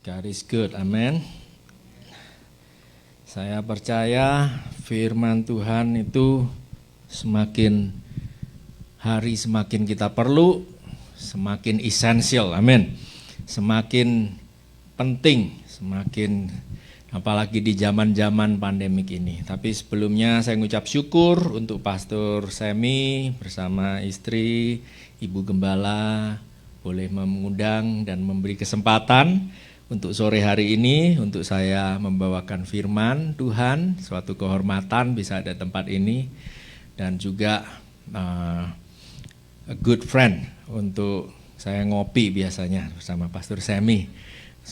God is good, amin. Saya percaya firman Tuhan itu semakin hari semakin kita perlu, semakin esensial, amin. Semakin penting, semakin apalagi di zaman-zaman pandemik ini. Tapi sebelumnya saya mengucap syukur untuk Pastor Semi bersama istri, Ibu Gembala, boleh mengundang dan memberi kesempatan untuk sore hari ini, untuk saya membawakan firman Tuhan, suatu kehormatan bisa ada tempat ini, dan juga a good friend untuk saya ngopi biasanya bersama Pastor Semi,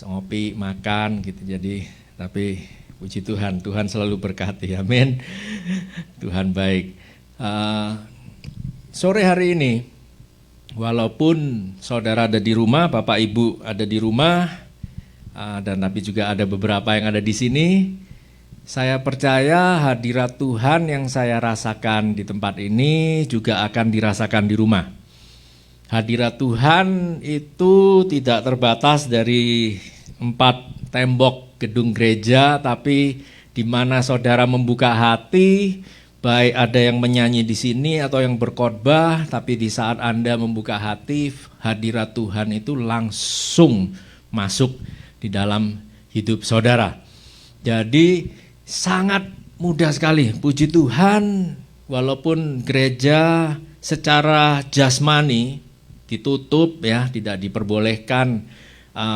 ngopi, makan gitu. Jadi, tapi puji Tuhan, Tuhan selalu berkati, amin. Tuhan baik. Sore hari ini, walaupun saudara ada di rumah, Bapak Ibu ada di rumah, dan tapi juga ada beberapa yang ada di sini, saya percaya hadirat Tuhan yang saya rasakan di tempat ini juga akan dirasakan di rumah. Hadirat Tuhan itu tidak terbatas dari 4 tembok gedung gereja, tapi di mana saudara membuka hati, baik ada yang menyanyi di sini atau yang berkhotbah, tapi di saat Anda membuka hati, hadirat Tuhan itu langsung masuk di dalam hidup saudara. Jadi sangat mudah sekali, puji Tuhan, walaupun gereja secara jasmani ditutup ya, tidak diperbolehkan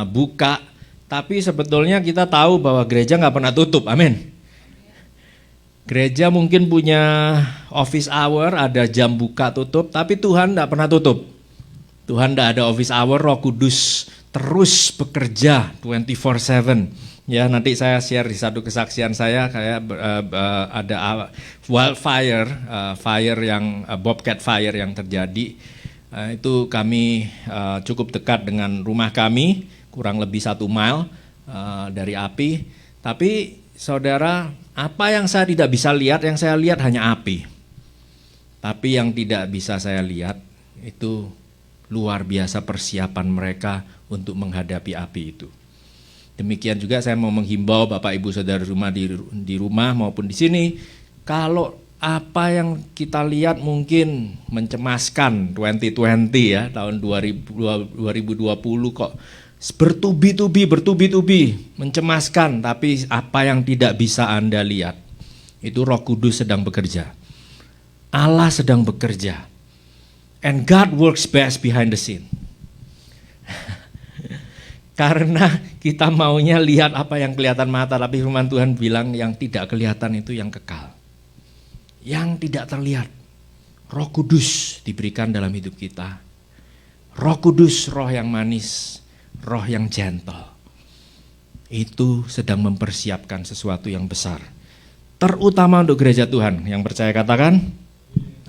buka, tapi sebetulnya kita tahu bahwa gereja nggak pernah tutup, amin. Gereja mungkin punya office hour, ada jam buka tutup, tapi Tuhan tidak pernah tutup. Tuhan tidak ada office hour, Roh Kudus terus bekerja 24/7. Ya, nanti saya share di satu kesaksian saya, kayak ada wildfire, fire yang bobcat fire yang terjadi. Itu kami cukup dekat dengan rumah kami, kurang lebih 1 mile dari api. Tapi saudara, apa yang saya tidak bisa lihat, yang saya lihat hanya api. Tapi yang tidak bisa saya lihat itu luar biasa persiapan mereka untuk menghadapi api itu. Demikian juga saya mau menghimbau Bapak Ibu Saudara rumah di rumah maupun di sini, kalau apa yang kita lihat mungkin mencemaskan 2020 ya, tahun 2020 kok bertubi-tubi, mencemaskan, tapi apa yang tidak bisa Anda lihat, itu Roh Kudus sedang bekerja. Allah sedang bekerja. And God works best behind the scene. Karena kita maunya lihat apa yang kelihatan mata, tapi firman Tuhan bilang yang tidak kelihatan itu yang kekal. Yang tidak terlihat. Roh Kudus diberikan dalam hidup kita. Roh Kudus, roh yang manis, roh yang gentle. Itu sedang mempersiapkan sesuatu yang besar. Terutama untuk gereja Tuhan. Yang percaya katakan,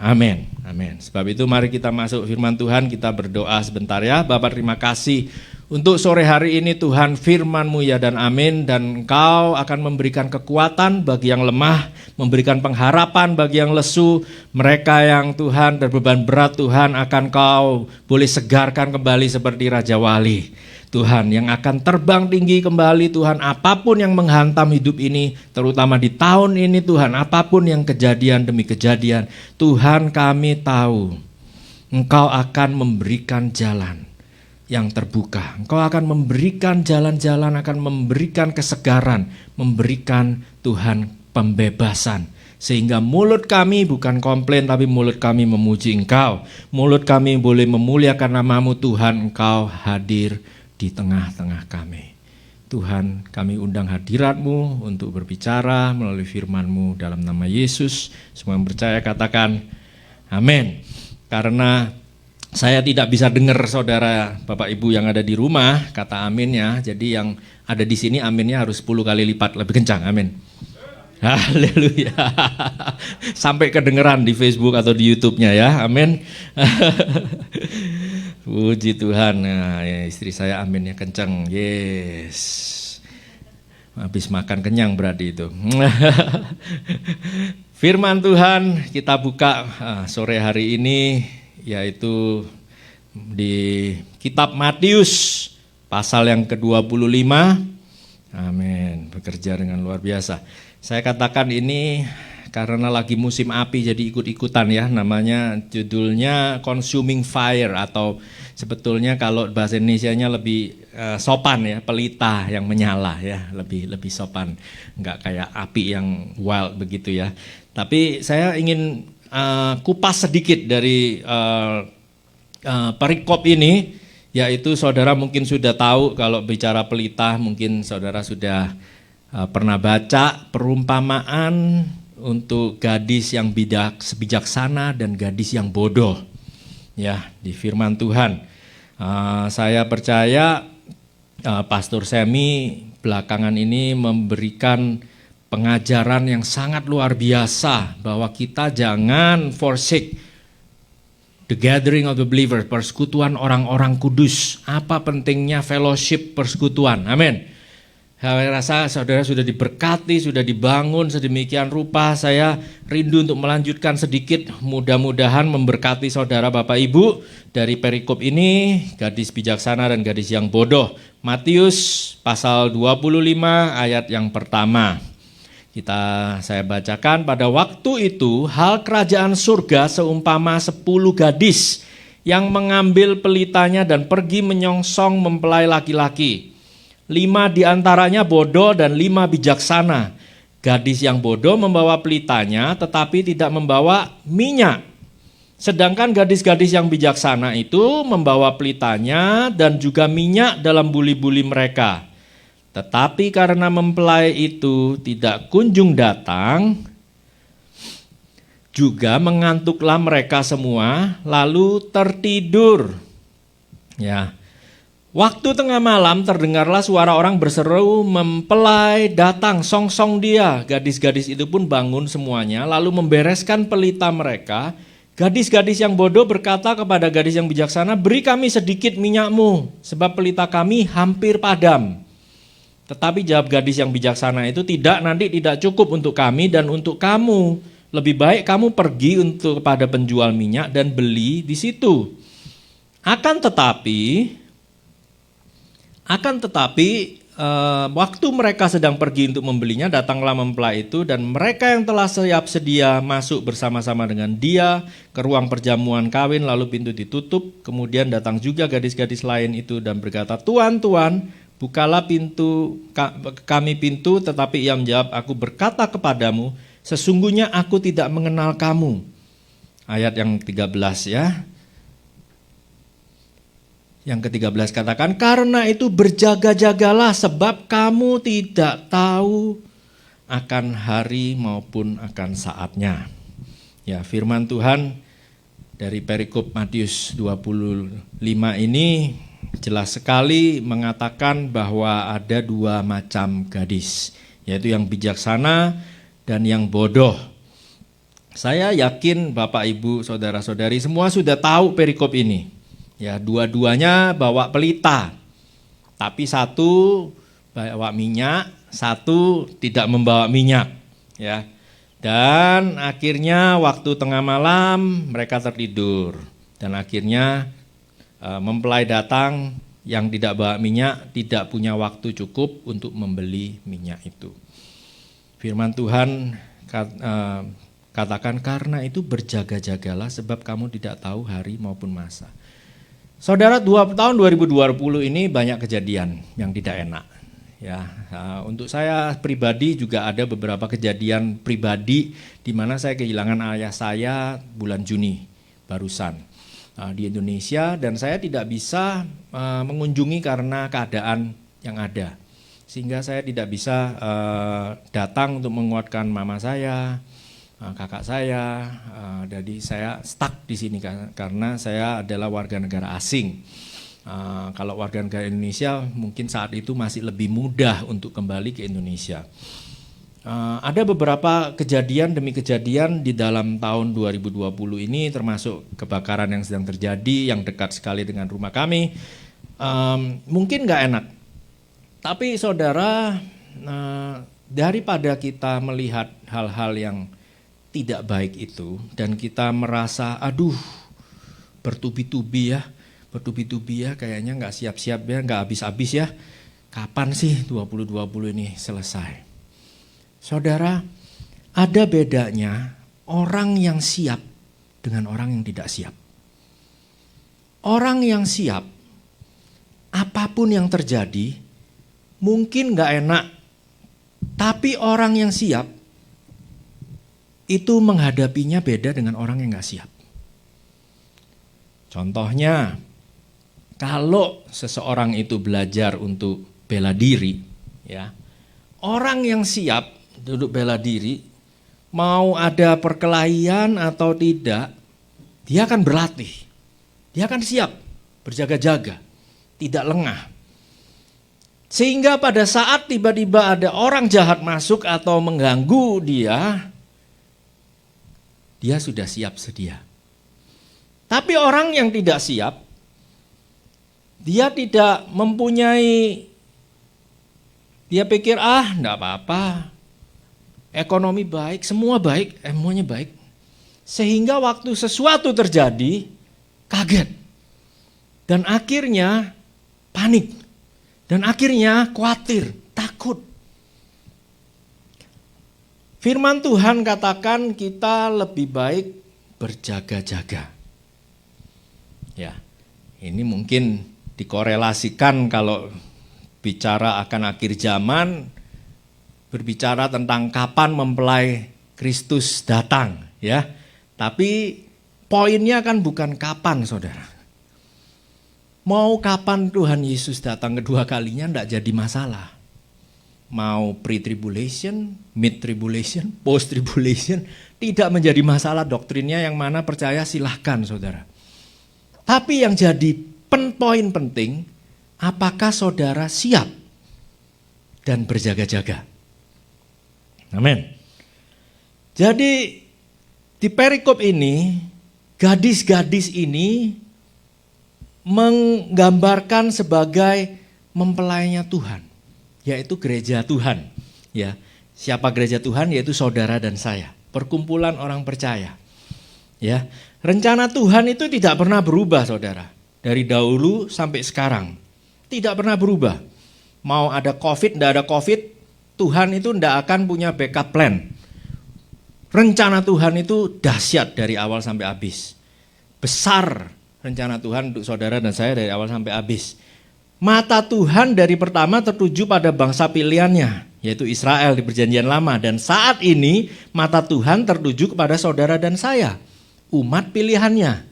amin. Amin. Sebab itu mari kita masuk firman Tuhan, kita berdoa sebentar ya. Bapak terima kasih untuk sore hari ini Tuhan, firman-Mu ya dan amin, dan Engkau akan memberikan kekuatan bagi yang lemah, memberikan pengharapan bagi yang lesu, mereka yang Tuhan berbeban berat Tuhan akan Kau boleh segarkan kembali seperti Raja Wali. Tuhan yang akan terbang tinggi kembali Tuhan, apapun yang menghantam hidup ini, terutama di tahun ini Tuhan, apapun yang kejadian demi kejadian, Tuhan kami tahu Engkau akan memberikan jalan yang terbuka. Engkau akan memberikan jalan-jalan, akan memberikan kesegaran, memberikan Tuhan pembebasan. Sehingga mulut kami bukan komplain, tapi mulut kami memuji Engkau. Mulut kami boleh memuliakan nama-Mu Tuhan, Engkau hadir di tengah-tengah kami. Tuhan, kami undang hadirat-Mu untuk berbicara melalui firman-Mu dalam nama Yesus. Semua yang percaya katakan amin. Karena saya tidak bisa dengar saudara Bapak Ibu yang ada di rumah kata aminnya, jadi yang ada di sini aminnya harus 10 kali lipat lebih kencang, amin. Haleluya. Sampai kedengeran di Facebook atau di YouTube-nya ya, amin. Puji Tuhan. Nah, ya, istri saya aminnya kencang, yes. Habis makan kenyang berarti itu. Firman Tuhan kita buka sore hari ini, yaitu di kitab Matius pasal yang ke-25. Amin, bekerja dengan luar biasa. Saya katakan ini karena lagi musim api jadi ikut-ikutan ya, namanya judulnya Consuming Fire, atau sebetulnya kalau bahasa Indonesianya lebih sopan ya, pelita yang menyala ya, lebih sopan, nggak kayak api yang wild begitu ya. Tapi saya ingin kupas sedikit dari perikop ini, yaitu saudara mungkin sudah tahu kalau bicara pelita, mungkin saudara sudah pernah baca perumpamaan untuk gadis yang bijaksana dan gadis yang bodoh ya di firman Tuhan. Saya percaya Pastor Semi belakangan ini memberikan pengajaran yang sangat luar biasa bahwa kita jangan forsake the gathering of the believer, persekutuan orang-orang kudus. Apa pentingnya fellowship, persekutuan? Amin. Saya rasa saudara sudah diberkati, sudah dibangun sedemikian rupa. Saya rindu untuk melanjutkan sedikit, mudah-mudahan memberkati saudara Bapak Ibu dari perikop ini, gadis bijaksana dan gadis yang bodoh. Matius pasal 25 ayat yang pertama. Saya bacakan, pada waktu itu hal kerajaan surga seumpama 10 gadis yang mengambil pelitanya dan pergi menyongsong mempelai laki-laki. 5 diantaranya bodoh dan 5 bijaksana. Gadis yang bodoh membawa pelitanya tetapi tidak membawa minyak. Sedangkan gadis-gadis yang bijaksana itu membawa pelitanya dan juga minyak dalam buli-buli mereka. Tetapi karena mempelai itu tidak kunjung datang, juga mengantuklah mereka semua lalu tertidur. Ya. Waktu tengah malam terdengarlah suara orang berseru, mempelai datang, songsong dia. Gadis-gadis itu pun bangun semuanya, lalu membereskan pelita mereka. Gadis-gadis yang bodoh berkata kepada gadis yang bijaksana, beri kami sedikit minyakmu, sebab pelita kami hampir padam. Tetapi jawab gadis yang bijaksana itu, tidak, nanti tidak cukup untuk kami dan untuk kamu. Lebih baik kamu pergi kepada penjual minyak dan beli di situ. Akan tetapi waktu mereka sedang pergi untuk membelinya, datanglah mempelai itu dan mereka yang telah siap sedia masuk bersama-sama dengan dia ke ruang perjamuan kawin, lalu pintu ditutup. Kemudian datang juga gadis-gadis lain itu dan berkata, Tuan, Tuan, bukalah kami pintu. Tetapi ia menjawab, aku berkata kepadamu, sesungguhnya aku tidak mengenal kamu. Ayat yang 13 ya. Yang ke-13 katakan, karena itu berjaga-jagalah sebab kamu tidak tahu akan hari maupun akan saatnya. Ya, firman Tuhan dari perikop Matius 25 ini jelas sekali mengatakan bahwa ada 2 macam gadis, yaitu yang bijaksana dan yang bodoh. Saya yakin Bapak, Ibu, saudara-saudari semua sudah tahu perikop ini. Ya, dua-duanya bawa pelita, tapi satu bawa minyak, satu tidak membawa minyak. Ya, dan akhirnya waktu tengah malam mereka tertidur, dan akhirnya mempelai datang yang tidak bawa minyak, tidak punya waktu cukup untuk membeli minyak itu. Firman Tuhan katakan, karena itu berjaga-jagalah sebab kamu tidak tahu hari maupun masa. Saudara, tahun 2020 ini banyak kejadian yang tidak enak. Ya, untuk saya pribadi juga ada beberapa kejadian pribadi di mana saya kehilangan ayah saya bulan Juni barusan di Indonesia, dan saya tidak bisa mengunjungi karena keadaan yang ada. Sehingga saya tidak bisa datang untuk menguatkan mama saya, kakak saya, jadi saya stuck di sini karena saya adalah warga negara asing. Kalau warga negara Indonesia mungkin saat itu masih lebih mudah untuk kembali ke Indonesia. Ada beberapa kejadian demi kejadian di dalam tahun 2020 ini, termasuk kebakaran yang sedang terjadi yang dekat sekali dengan rumah kami. Mungkin nggak enak, tapi saudara, daripada kita melihat hal-hal yang tidak baik itu dan kita merasa aduh bertubi-tubi ya, bertubi-tubi ya, kayaknya nggak siap-siap ya, nggak habis-habis ya. Kapan sih 2020 ini selesai? Saudara, ada bedanya orang yang siap dengan orang yang tidak siap. Orang yang siap, apapun yang terjadi, mungkin nggak enak, tapi orang yang siap itu menghadapinya beda dengan orang yang nggak siap. Contohnya, kalau seseorang itu belajar untuk bela diri, ya, orang yang siap duduk bela diri, mau ada perkelahian atau tidak, dia akan berlatih, dia akan siap, berjaga-jaga, tidak lengah. Sehingga pada saat tiba-tiba ada orang jahat masuk atau mengganggu dia sudah siap sedia. Tapi orang yang tidak siap, dia tidak mempunyai, dia pikir enggak apa-apa, ekonomi baik, semua baik, semuanya baik. Sehingga waktu sesuatu terjadi, kaget. Dan akhirnya panik. Dan akhirnya khawatir, takut. Firman Tuhan katakan kita lebih baik berjaga-jaga. Ya, ini mungkin dikorelasikan kalau bicara akan akhir zaman, berbicara tentang kapan mempelai Kristus datang, ya. Tapi poinnya kan bukan kapan, saudara. Mau kapan Tuhan Yesus datang kedua kalinya enggak jadi masalah. Mau pre-tribulation, mid-tribulation, post-tribulation, tidak menjadi masalah doktrinnya, yang mana percaya silahkan, saudara. Tapi yang jadi poin penting, apakah saudara siap dan berjaga-jaga? Amin. Jadi di perikop ini, gadis-gadis ini menggambarkan sebagai mempelainya Tuhan, yaitu gereja Tuhan. Ya, siapa gereja Tuhan? Yaitu saudara dan saya, perkumpulan orang percaya. Ya, rencana Tuhan itu tidak pernah berubah, saudara. Dari dahulu sampai sekarang, tidak pernah berubah. Mau ada COVID, tidak ada COVID, Tuhan itu tidak akan punya backup plan. Rencana Tuhan itu dahsyat dari awal sampai habis. Besar rencana Tuhan untuk saudara dan saya dari awal sampai habis. Mata Tuhan dari pertama tertuju pada bangsa pilihannya, yaitu Israel di Perjanjian Lama. Dan saat ini mata Tuhan tertuju kepada saudara dan saya, umat pilihannya.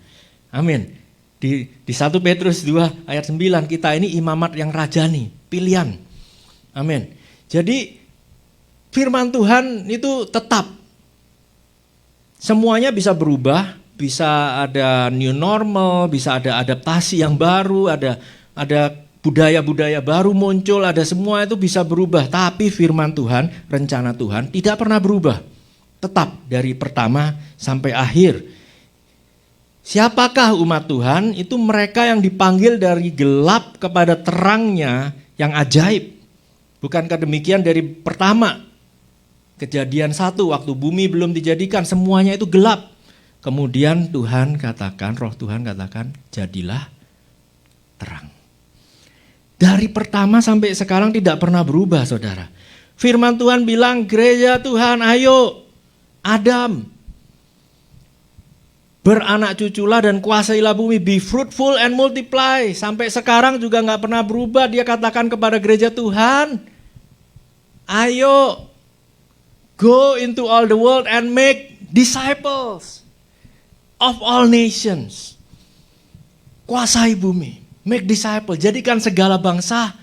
Amin. Di 1 Petrus 2 ayat 9, kita ini imamat yang rajani, pilihan. Amin. Jadi firman Tuhan itu tetap. Semuanya bisa berubah, bisa ada new normal, bisa ada adaptasi yang baru, ada budaya-budaya baru muncul, ada semua itu bisa berubah. Tapi firman Tuhan, rencana Tuhan tidak pernah berubah. Tetap dari pertama sampai akhir. Siapakah umat Tuhan? Itu mereka yang dipanggil dari gelap kepada terangnya yang ajaib. Bukankah demikian dari pertama? Kejadian 1, waktu bumi belum dijadikan, semuanya itu gelap. Kemudian Tuhan katakan, Roh Tuhan katakan, jadilah terang. Dari pertama sampai sekarang tidak pernah berubah, saudara. Firman Tuhan bilang, gereja Tuhan, ayo Adam, beranak cuculah dan kuasailah bumi, be fruitful and multiply. Sampai sekarang juga gak pernah berubah. Dia katakan kepada gereja Tuhan, ayo go into all the world and make disciples of all nations. Kuasai bumi, make disciples, jadikan segala bangsa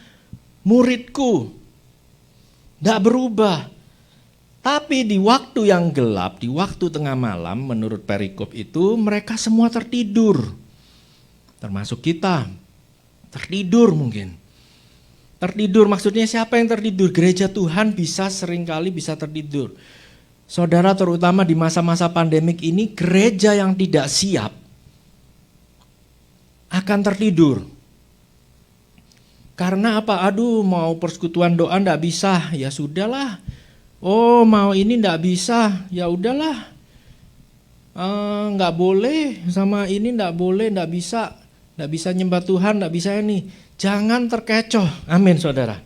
muridku. Tidak berubah. Tapi di waktu yang gelap, di waktu tengah malam, menurut perikop itu mereka semua tertidur. Termasuk kita, tertidur mungkin. Tertidur maksudnya siapa yang tertidur? Gereja Tuhan seringkali bisa tertidur. Saudara, terutama di masa-masa pandemik ini, gereja yang tidak siap akan tertidur. Karena apa? Aduh, mau persekutuan doa enggak bisa, ya sudahlah. Oh, mau ini enggak bisa, ya udahlah. Enggak boleh, sama ini enggak boleh, enggak bisa. Nggak bisa nyembah Tuhan, nggak bisa ini. Jangan terkecoh. Amin, saudara.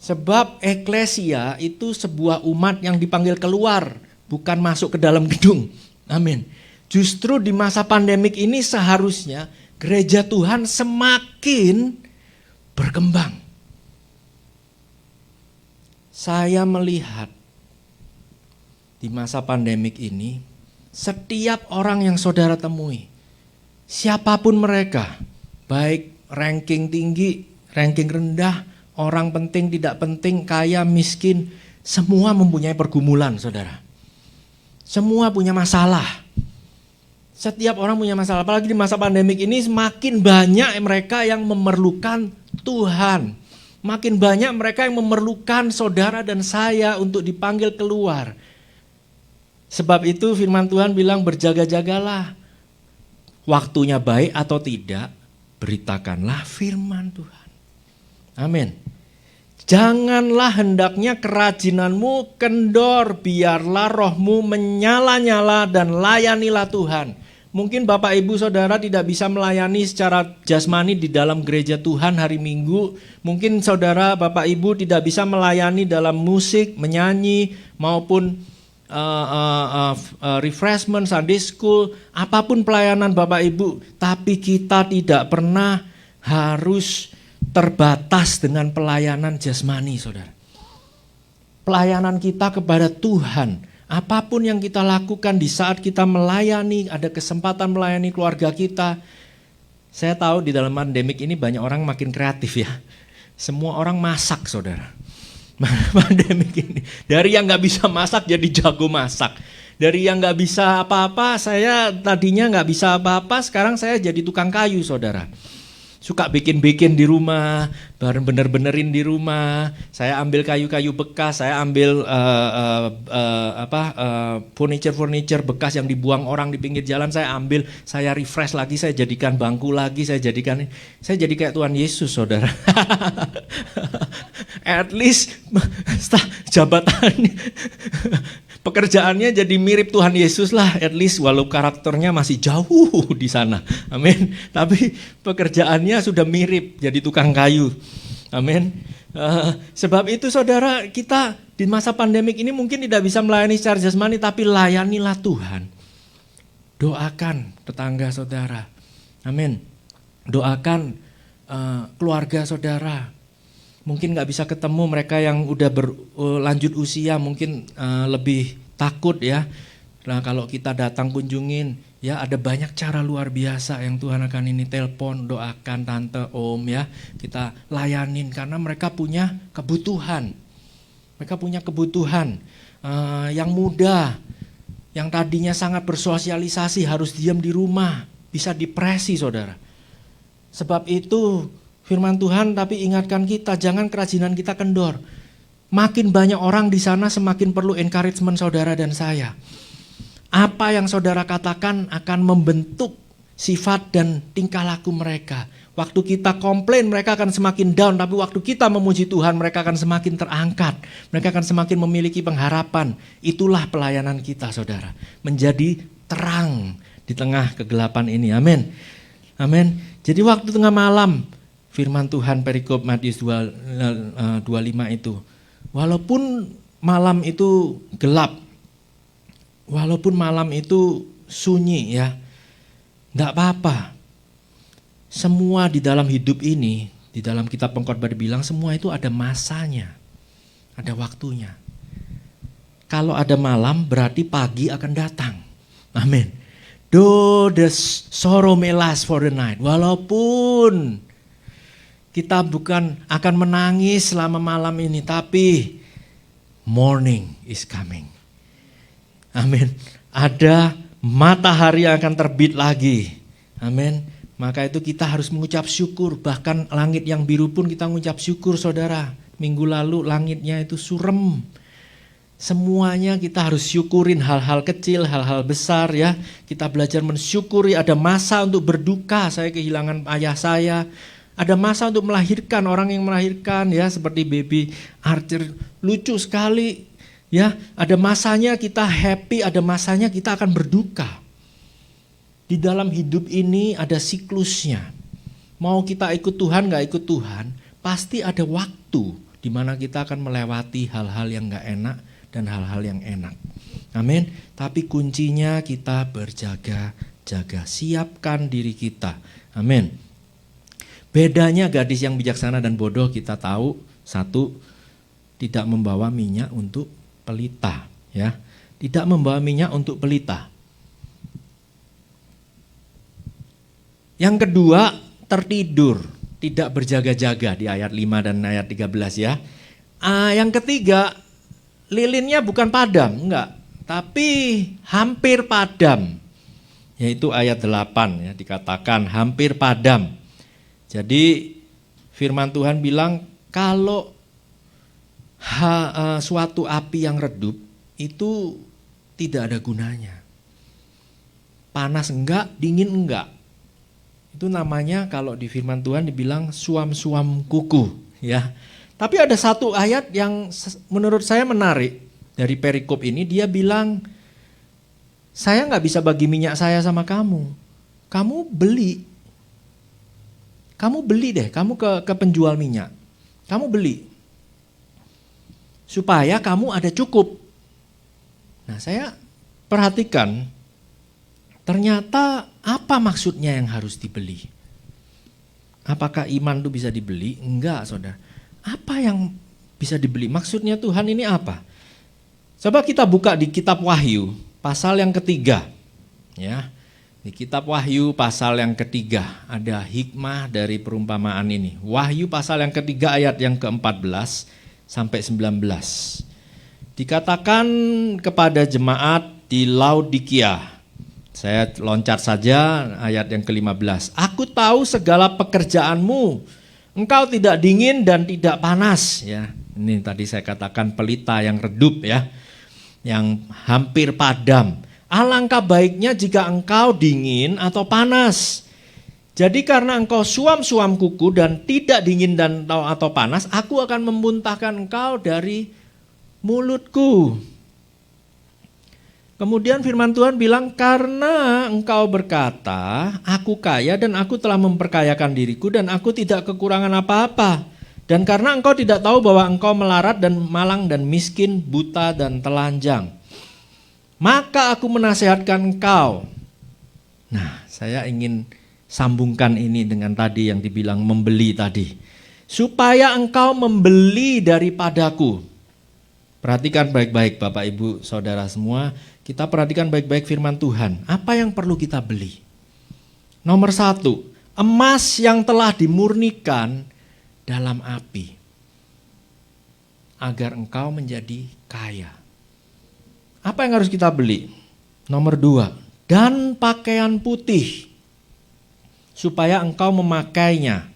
Sebab eklesia itu sebuah umat yang dipanggil keluar, bukan masuk ke dalam gedung. Amin. Justru di masa pandemik ini seharusnya gereja Tuhan semakin berkembang. Saya melihat di masa pandemik ini, setiap orang yang saudara temui, siapapun mereka, baik ranking tinggi, ranking rendah, orang penting, tidak penting, kaya, miskin, semua mempunyai pergumulan, saudara. Semua punya masalah. Setiap orang punya masalah, apalagi di masa pandemik ini semakin banyak mereka yang memerlukan Tuhan. Makin banyak mereka yang memerlukan saudara dan saya untuk dipanggil keluar. Sebab itu firman Tuhan bilang berjaga-jagalah. Waktunya baik atau tidak, beritakanlah firman Tuhan. Amin. Janganlah hendaknya kerajinanmu kendor, biarlah rohmu menyala-nyala dan layanilah Tuhan. Mungkin Bapak Ibu Saudara tidak bisa melayani secara jasmani di dalam gereja Tuhan hari Minggu. Mungkin Saudara Bapak Ibu tidak bisa melayani dalam musik, menyanyi maupun refreshment, Sunday school, apapun pelayanan Bapak Ibu. Tapi kita tidak pernah harus terbatas dengan pelayanan jasmani, saudara. Pelayanan kita kepada Tuhan, apapun yang kita lakukan di saat kita melayani, ada kesempatan melayani keluarga kita. Saya tahu di dalam pandemik ini banyak orang makin kreatif ya. Semua orang masak, saudara. Pandemik ini, dari yang nggak bisa masak jadi jago masak. Dari yang nggak bisa apa-apa, saya tadinya nggak bisa apa-apa, sekarang saya jadi tukang kayu, saudara. Suka bikin-bikin di rumah, bener-benerin di rumah. Saya ambil kayu-kayu bekas, saya ambil furniture bekas yang dibuang orang di pinggir jalan, saya ambil, saya refresh lagi, saya jadikan bangku lagi, saya jadi kayak Tuhan Yesus, saudara. At least jabatannya, pekerjaannya jadi mirip Tuhan Yesus lah, at least walau karakternya masih jauh di sana. Amin. Tapi pekerjaannya sudah mirip, jadi tukang kayu. Amin. Sebab itu saudara, kita di masa pandemik ini mungkin tidak bisa melayani secara jasmani, tapi layanilah Tuhan. Doakan tetangga saudara. Amin. Doakan keluarga saudara. Mungkin gak bisa ketemu mereka yang udah berlanjut usia, mungkin lebih takut ya. Nah kalau kita datang kunjungin, ya ada banyak cara luar biasa yang Tuhan akan ini, telepon, doakan tante, om ya. Kita layanin karena mereka punya kebutuhan. Mereka punya kebutuhan. Yang muda, yang tadinya sangat bersosialisasi harus diam di rumah, bisa depresi saudara. Sebab itu firman Tuhan tapi ingatkan kita, jangan kerajinan kita kendor. Makin banyak orang di sana semakin perlu encouragement saudara dan saya. Apa yang saudara katakan akan membentuk sifat dan tingkah laku mereka. Waktu kita komplain mereka akan semakin down, tapi waktu kita memuji Tuhan mereka akan semakin terangkat. Mereka akan semakin memiliki pengharapan. Itulah pelayanan kita saudara. Menjadi terang di tengah kegelapan ini. Amin. Amin. Jadi waktu tengah malam, firman Tuhan perikop Matius 25 itu. Walaupun malam itu gelap, walaupun malam itu sunyi ya, enggak apa-apa. Semua di dalam hidup ini, di dalam kitab Pengkhotbah dibilang semua itu ada masanya, ada waktunya. Kalau ada malam berarti pagi akan datang. Amin. Though the sorrow may last for the night. Walaupun kita bukan akan menangis selama malam ini, tapi morning is coming. Amin. Ada matahari yang akan terbit lagi. Amin. Maka itu kita harus mengucap syukur. Bahkan langit yang biru pun kita mengucap syukur saudara. Minggu lalu langitnya itu surem. Semuanya kita harus syukurin, hal-hal kecil, hal-hal besar ya. Kita belajar mensyukuri, ada masa untuk berduka, saya kehilangan ayah saya. Ada masa untuk melahirkan, orang yang melahirkan ya, seperti baby Archer, lucu sekali ya. Ada masanya kita happy, ada masanya kita akan berduka. Di dalam hidup ini ada siklusnya. Mau kita ikut Tuhan, gak ikut Tuhan, pasti ada waktu di mana kita akan melewati hal-hal yang gak enak dan hal-hal yang enak. Amin. Tapi kuncinya kita berjaga-jaga, siapkan diri kita. Amin. Bedanya gadis yang bijaksana dan bodoh kita tahu, satu, tidak membawa minyak untuk pelita, ya. Tidak membawa minyak untuk pelita. Yang kedua, tertidur, tidak berjaga-jaga di ayat 5 dan ayat 13 ya. Yang ketiga, lilinnya bukan padam, enggak, tapi hampir padam. Yaitu ayat 8 ya, dikatakan hampir padam. Jadi firman Tuhan bilang kalau suatu api yang redup itu tidak ada gunanya. Panas enggak, dingin enggak. Itu namanya kalau di firman Tuhan dibilang suam-suam kuku ya. Tapi ada satu ayat yang menurut saya menarik dari perikop ini. Dia bilang, saya gak bisa bagi minyak saya sama kamu. Kamu beli. Kamu beli deh, kamu ke penjual minyak. Kamu beli. Supaya kamu ada cukup. Nah, saya perhatikan, ternyata apa maksudnya yang harus dibeli? Apakah iman itu bisa dibeli? Enggak, saudara. Apa yang bisa dibeli? Maksudnya Tuhan ini apa? Coba kita buka di kitab Wahyu, pasal yang ketiga. Ya, di kitab Wahyu pasal yang ketiga, ada hikmah dari perumpamaan ini. Wahyu pasal yang ketiga ayat yang ke-14 sampai 19. Dikatakan kepada jemaat di Laodikia. Saya loncat saja ayat yang ke-15. Aku tahu segala pekerjaanmu. Engkau tidak dingin dan tidak panas. Ya, ini tadi saya katakan pelita yang redup ya. Yang hampir padam. Alangkah baiknya jika engkau dingin atau panas. Jadi karena engkau suam-suam kuku dan tidak dingin dan atau panas, aku akan memuntahkan engkau dari mulutku. Kemudian firman Tuhan bilang, karena engkau berkata, aku kaya dan aku telah memperkayakan diriku dan aku tidak kekurangan apa-apa. Dan karena engkau tidak tahu bahwa engkau melarat dan malang dan miskin, buta dan telanjang, maka aku menasihatkan engkau. Nah, saya ingin sambungkan ini dengan tadi yang dibilang membeli tadi. Supaya engkau membeli daripadaku. Perhatikan baik-baik Bapak Ibu Saudara semua. Kita perhatikan baik-baik firman Tuhan. Apa yang perlu kita beli? Nomor 1, emas yang telah dimurnikan dalam api. Agar engkau menjadi kaya. Apa yang harus kita beli? Nomor 2, dan pakaian putih. Supaya engkau memakainya.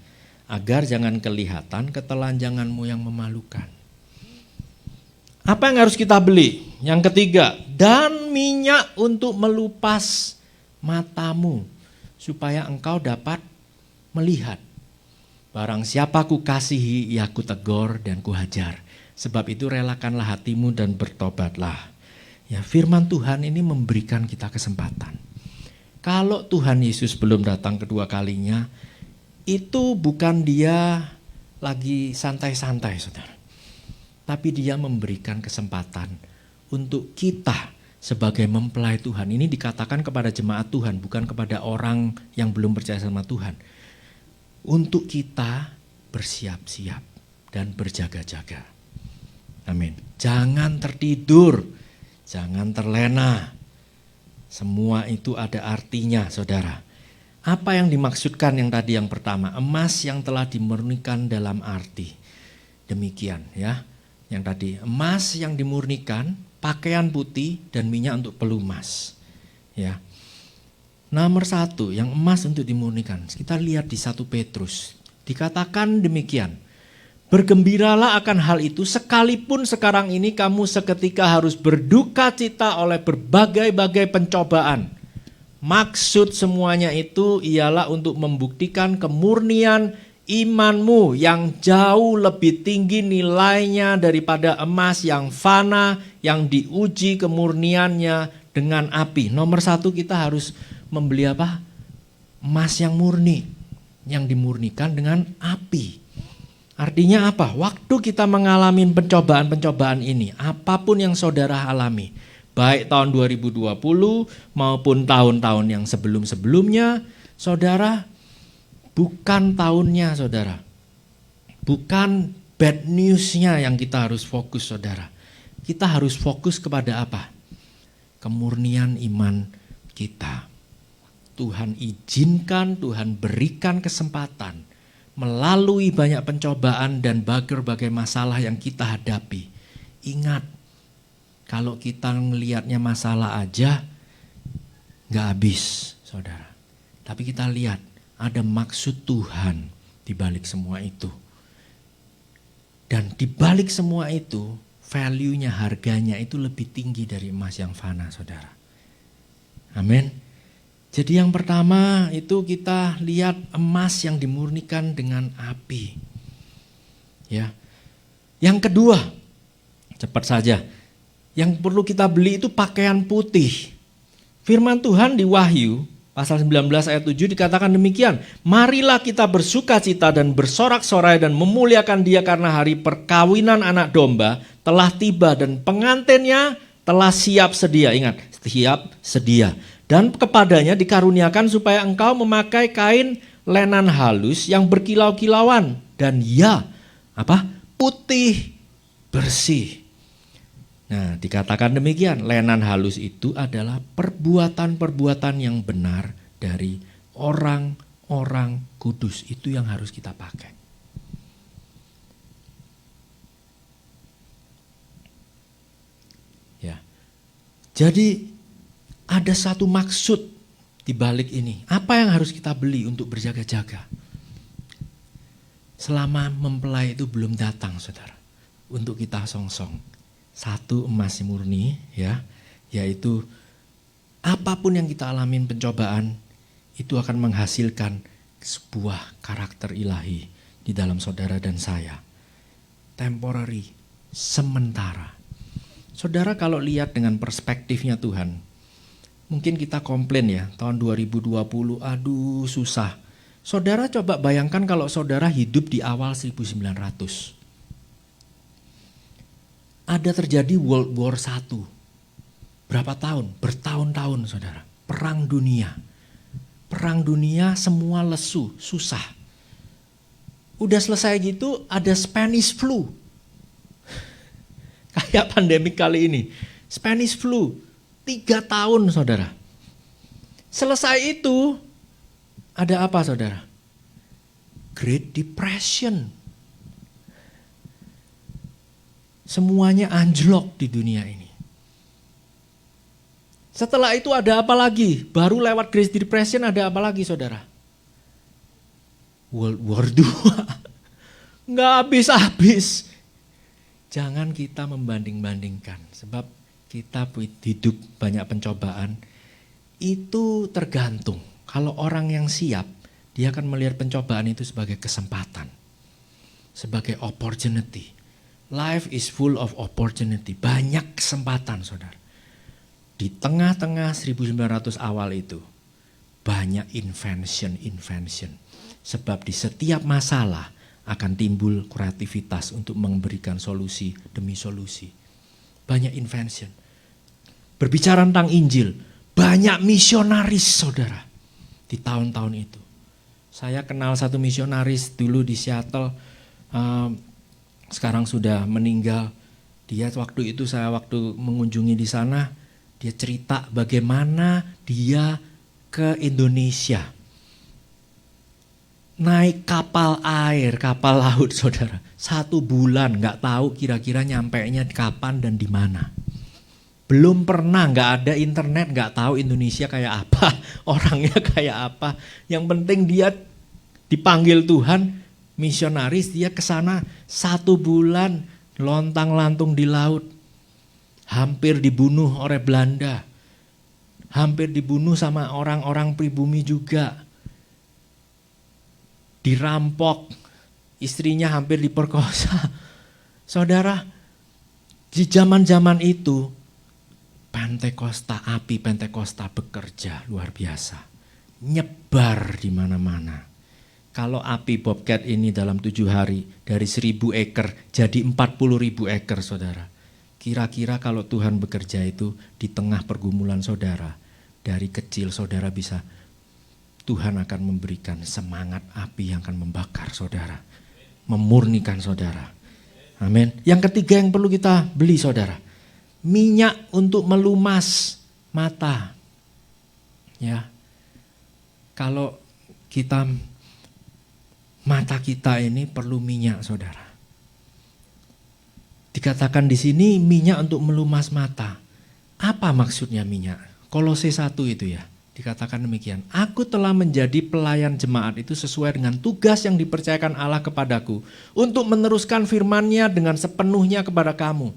Agar jangan kelihatan ketelanjanganmu yang memalukan. Apa yang harus kita beli? Yang ketiga, dan minyak untuk melupas matamu, supaya engkau dapat melihat. Barang siapa ku kasihi, ia ku tegur dan ku hajar. Sebab itu relakanlah hatimu dan bertobatlah. Ya, firman Tuhan ini memberikan kita kesempatan. Kalau Tuhan Yesus belum datang kedua kalinya, itu bukan dia lagi santai-santai, saudara. Tapi dia memberikan kesempatan untuk kita sebagai mempelai Tuhan. Ini dikatakan kepada jemaat Tuhan, bukan kepada orang yang belum percaya sama Tuhan. Untuk kita bersiap-siap dan berjaga-jaga. Amin. Jangan tertidur, jangan terlena. Semua itu ada artinya, saudara. Apa yang dimaksudkan yang tadi yang pertama? Emas yang telah dimurnikan dalam arti. Demikian ya. Yang tadi, emas yang dimurnikan, pakaian putih, dan minyak untuk pelumas. Ya. Nomor 1, yang emas untuk dimurnikan. Kita lihat di 1 Petrus. Dikatakan demikian. Bergembiralah akan hal itu, sekalipun sekarang ini kamu seketika harus berduka cita oleh berbagai-bagai pencobaan. Maksud semuanya itu ialah untuk membuktikan kemurnian imanmu yang jauh lebih tinggi nilainya daripada emas yang fana, yang diuji kemurniannya dengan api. Nomor 1 kita harus membeli apa? Emas yang murni. yang dimurnikan dengan api. Artinya apa? Waktu kita mengalami pencobaan-pencobaan ini, apapun yang saudara alami, baik tahun 2020 maupun tahun-tahun yang sebelum-sebelumnya, saudara, bukan tahunnya saudara. Bukan bad news-nya yang kita harus fokus saudara. Kita harus fokus kepada apa? Kemurnian iman kita. Tuhan izinkan, Tuhan berikan kesempatan melalui banyak pencobaan dan berbagai masalah yang kita hadapi. Ingat, kalau kita ngelihatnya masalah aja gak habis, saudara. Tapi kita lihat ada maksud Tuhan di balik semua itu. Dan di balik semua itu, value-nya, harganya itu lebih tinggi dari emas yang fana, saudara. Amin. Jadi yang pertama itu kita lihat emas yang dimurnikan dengan api. Ya. Yang kedua, cepat saja. Yang perlu kita beli itu pakaian putih. Firman Tuhan di Wahyu pasal 19 ayat 7 dikatakan demikian. Marilah kita bersukacita dan bersorak-sorai dan memuliakan Dia karena hari perkawinan anak domba telah tiba dan pengantinnya telah siap sedia. Ingat, siap sedia. Dan kepadanya dikaruniakan supaya engkau memakai kain lenan halus yang berkilau-kilauan. Dan ya, putih bersih. Nah, dikatakan demikian, lenan halus itu adalah perbuatan-perbuatan yang benar dari orang-orang kudus. Itu yang harus kita pakai. Ya. Jadi ada satu maksud di balik ini. Apa yang harus kita beli untuk berjaga-jaga? Selama mempelai itu belum datang, saudara. Untuk kita songsong. Satu, emas murni, ya, yaitu apapun yang kita alamin pencobaan, itu akan menghasilkan sebuah karakter ilahi di dalam saudara dan saya. Temporary, sementara. Saudara kalau lihat dengan perspektifnya Tuhan, mungkin kita komplain ya, tahun 2020, aduh susah. Saudara coba bayangkan kalau saudara hidup di awal 1900. Ada terjadi World War I. Berapa tahun? Bertahun-tahun saudara. Perang dunia. Perang dunia semua lesu, susah. Udah selesai gitu ada Spanish flu. Kayak pandemi kali ini. Spanish flu. 3 tahun saudara. Selesai itu ada apa saudara? Great Depression. Semuanya anjlok di dunia ini. Setelah itu ada apa lagi? Baru lewat Great Depression ada apa lagi saudara? World War II. Nggak habis-habis. Jangan kita membanding-bandingkan. Sebab kita hidup banyak pencobaan. Itu tergantung. Kalau orang yang siap, dia akan melihat pencobaan itu sebagai kesempatan. Sebagai opportunity. Life is full of opportunity. Banyak kesempatan saudara. Di tengah-tengah 1900 awal itu. Banyak invention. Sebab di setiap masalah akan timbul kreativitas untuk memberikan solusi demi solusi. Banyak invention. Berbicara tentang Injil. Banyak misionaris saudara. Di tahun-tahun itu. Saya kenal satu misionaris dulu di Seattle. Sekarang sudah meninggal. Dia waktu itu saya mengunjungi di sana, dia cerita bagaimana dia ke Indonesia. Naik kapal air, kapal laut saudara. 1 bulan gak tahu kira-kira nyampainya kapan dan di mana. Belum pernah, gak ada internet, gak tahu Indonesia kayak apa, orangnya kayak apa. Yang penting dia dipanggil Tuhan, misionaris, dia ke sana 1 bulan lontang-lantung di laut. Hampir dibunuh oleh Belanda. Hampir dibunuh sama orang-orang pribumi juga. Dirampok. Istrinya hampir diperkosa. Saudara, di zaman-zaman itu api Pentakosta bekerja luar biasa. Nyebar di mana-mana. Kalau api Bobcat ini dalam 7 hari dari 1.000 acre jadi 40.000 acre, saudara. Kira-kira kalau Tuhan bekerja itu di tengah pergumulan saudara, dari kecil saudara bisa, Tuhan akan memberikan semangat api yang akan membakar saudara, memurnikan saudara. Amin. Yang ketiga yang perlu kita beli saudara, minyak untuk melumas mata. Ya, kalau kita mata kita ini perlu minyak, saudara. Dikatakan di sini minyak untuk melumas mata. Apa maksudnya minyak? Kolose 1 itu ya, dikatakan demikian. Aku telah menjadi pelayan jemaat itu sesuai dengan tugas yang dipercayakan Allah kepadaku untuk meneruskan firman-Nya dengan sepenuhnya kepada kamu.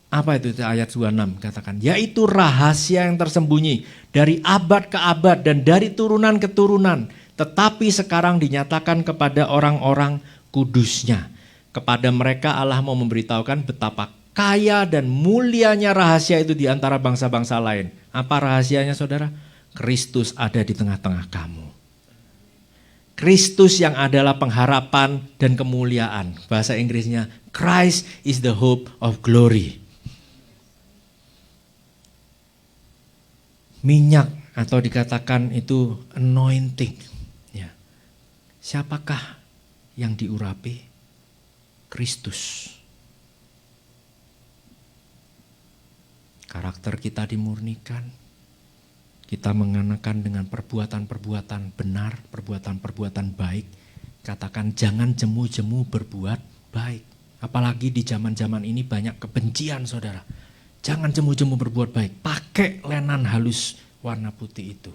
Apa itu ayat 26 katakan? Yaitu rahasia yang tersembunyi dari abad ke abad dan dari turunan ke turunan. Tetapi sekarang dinyatakan kepada orang-orang kudusnya. Kepada mereka Allah mau memberitahukan betapa kaya dan mulianya rahasia itu di antara bangsa-bangsa lain. Apa rahasianya saudara? Kristus ada di tengah-tengah kamu. Kristus yang adalah pengharapan dan kemuliaan. Bahasa Inggrisnya, Christ is the hope of glory. Minyak atau dikatakan itu anointing. Siapakah yang diurapi? Kristus. Karakter kita dimurnikan. Kita mengenakan dengan perbuatan-perbuatan benar, perbuatan-perbuatan baik. Katakan jangan jemu-jemu berbuat baik. Apalagi di zaman-zaman ini banyak kebencian saudara. Jangan jemu-jemu berbuat baik. Pakai lenan halus warna putih itu.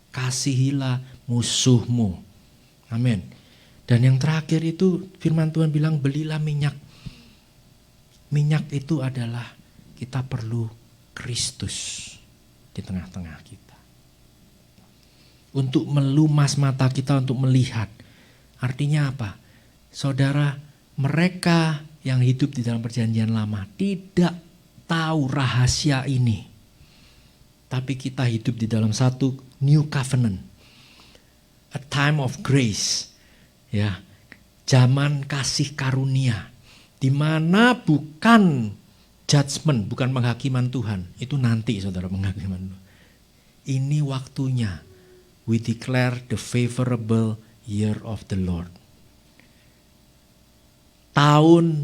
Kasihilah musuhmu. Amin. Dan yang terakhir itu firman Tuhan bilang belilah minyak. Minyak itu adalah kita perlu Kristus di tengah-tengah kita. Untuk melumas mata kita untuk melihat. Artinya apa? Saudara, mereka yang hidup di dalam perjanjian lama tidak tahu rahasia ini. Tapi kita hidup di dalam satu new covenant. A time of grace, ya, zaman kasih karunia, di mana bukan judgment, bukan penghakiman Tuhan, itu nanti saudara penghakiman Tuhan. Ini waktunya, we declare the favorable year of the Lord. Tahun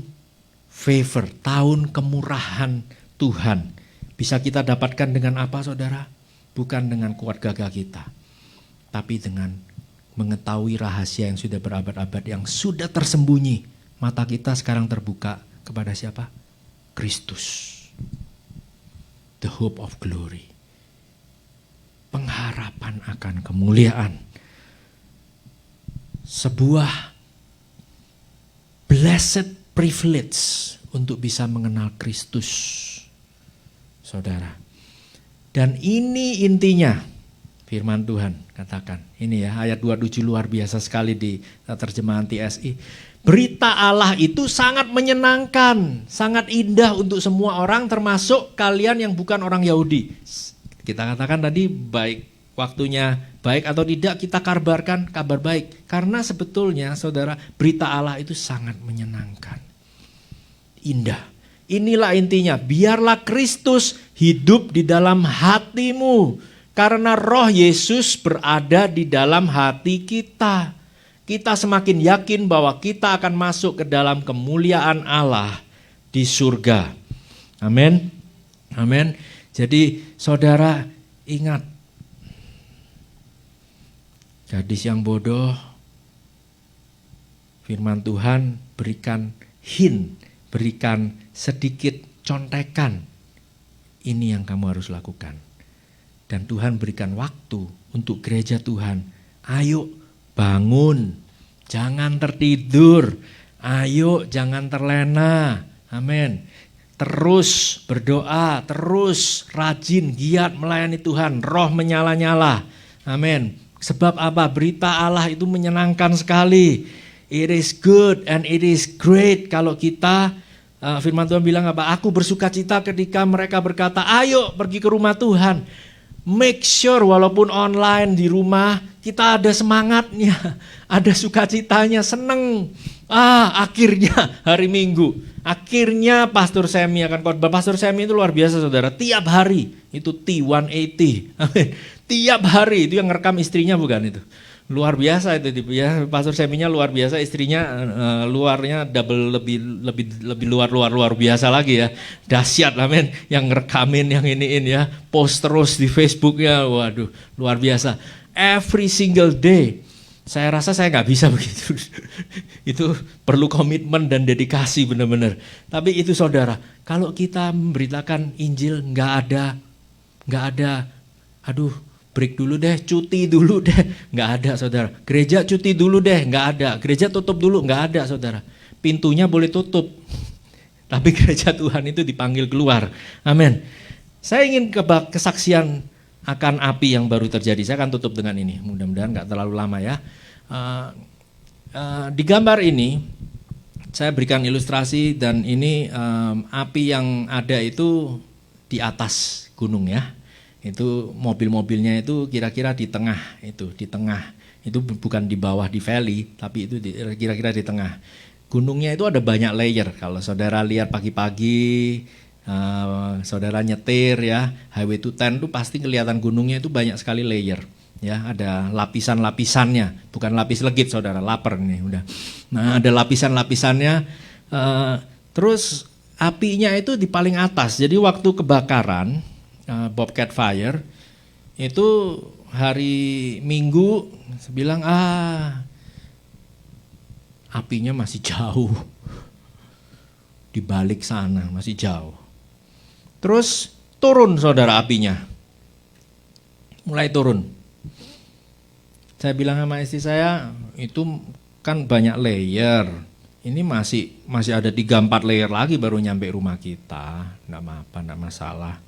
favor, tahun kemurahan Tuhan, bisa kita dapatkan dengan apa saudara? Bukan dengan kuat gagah kita, tapi dengan mengetahui rahasia yang sudah berabad-abad, yang sudah tersembunyi. Mata kita sekarang terbuka kepada siapa? Kristus. The hope of glory. Pengharapan akan kemuliaan. Sebuah blessed privilege untuk bisa mengenal Kristus. Saudara. Dan ini intinya firman Tuhan katakan. Ini ya ayat 27 luar biasa sekali di terjemahan TSI. Berita Allah itu sangat menyenangkan, sangat indah untuk semua orang termasuk kalian yang bukan orang Yahudi. Kita katakan tadi baik waktunya baik atau tidak kita kabarkan kabar baik. Karena sebetulnya saudara berita Allah itu sangat menyenangkan. Indah. Inilah intinya, biarlah Kristus hidup di dalam hatimu. Karena roh Yesus berada di dalam hati kita. Kita semakin yakin bahwa kita akan masuk ke dalam kemuliaan Allah di surga. Amin. Amin. Jadi saudara ingat. Gadis yang bodoh, firman Tuhan berikan hint, berikan sedikit contekan. Ini yang kamu harus lakukan. Dan Tuhan berikan waktu untuk gereja Tuhan. Ayo bangun, jangan tertidur. Ayo jangan terlena. Amin. Terus berdoa, terus rajin, giat melayani Tuhan. Roh menyala-nyala. Amin. Sebab apa? Berita Allah itu menyenangkan sekali. It is good and it is great kalau kita, firman Tuhan bilang apa? Aku bersuka cita ketika mereka berkata, ayo pergi ke rumah Tuhan. Make sure walaupun online di rumah, kita ada semangatnya, ada sukacitanya, seneng. Akhirnya hari Minggu, akhirnya Pastor Semi akan khotbah. Pastor Semi itu luar biasa saudara, tiap hari itu T180, amin. Tiap hari itu yang ngerekam istrinya bukan itu. Luar biasa itu ya, Pastor Seminya luar biasa, istrinya luarnya double lebih luar biasa lagi ya. Dahsyat amin, yang ngerekamin yang iniin ya, post terus di Facebooknya, waduh luar biasa. Every single day. Saya rasa saya nggak bisa begitu. Itu perlu komitmen dan dedikasi benar-benar. Tapi itu saudara, kalau kita memberitakan Injil nggak ada, aduh break dulu deh, cuti dulu deh, nggak ada saudara. Gereja cuti dulu deh, nggak ada. Gereja tutup dulu, nggak ada saudara. Pintunya boleh tutup, tapi gereja Tuhan itu dipanggil keluar. Amin. Saya ingin kesaksian akan api yang baru terjadi. Saya akan tutup dengan ini, mudah-mudahan nggak terlalu lama ya. Di gambar ini saya berikan ilustrasi dan ini api yang ada itu di atas gunung ya. Itu mobil-mobilnya itu kira-kira di tengah itu, itu bukan di bawah di valley, tapi itu kira-kira di tengah. Gunungnya itu ada banyak layer. Kalau saudara lihat pagi-pagi, saudara nyetir ya, highway to 10 itu pasti kelihatan gunungnya itu banyak sekali layer. Ya, ada lapisan-lapisannya, bukan lapis legit saudara, lapar nih udah. Nah, ada lapisan-lapisannya. Terus apinya itu di paling atas. Jadi waktu kebakaran Bobcat Fire itu hari Minggu saya bilang apinya masih jauh di balik sana, masih jauh. Terus turun saudara apinya, mulai turun. Saya bilang sama istri saya, itu kan banyak layer, ini masih ada 3-4 layer lagi baru nyampe rumah kita, enggak masalah.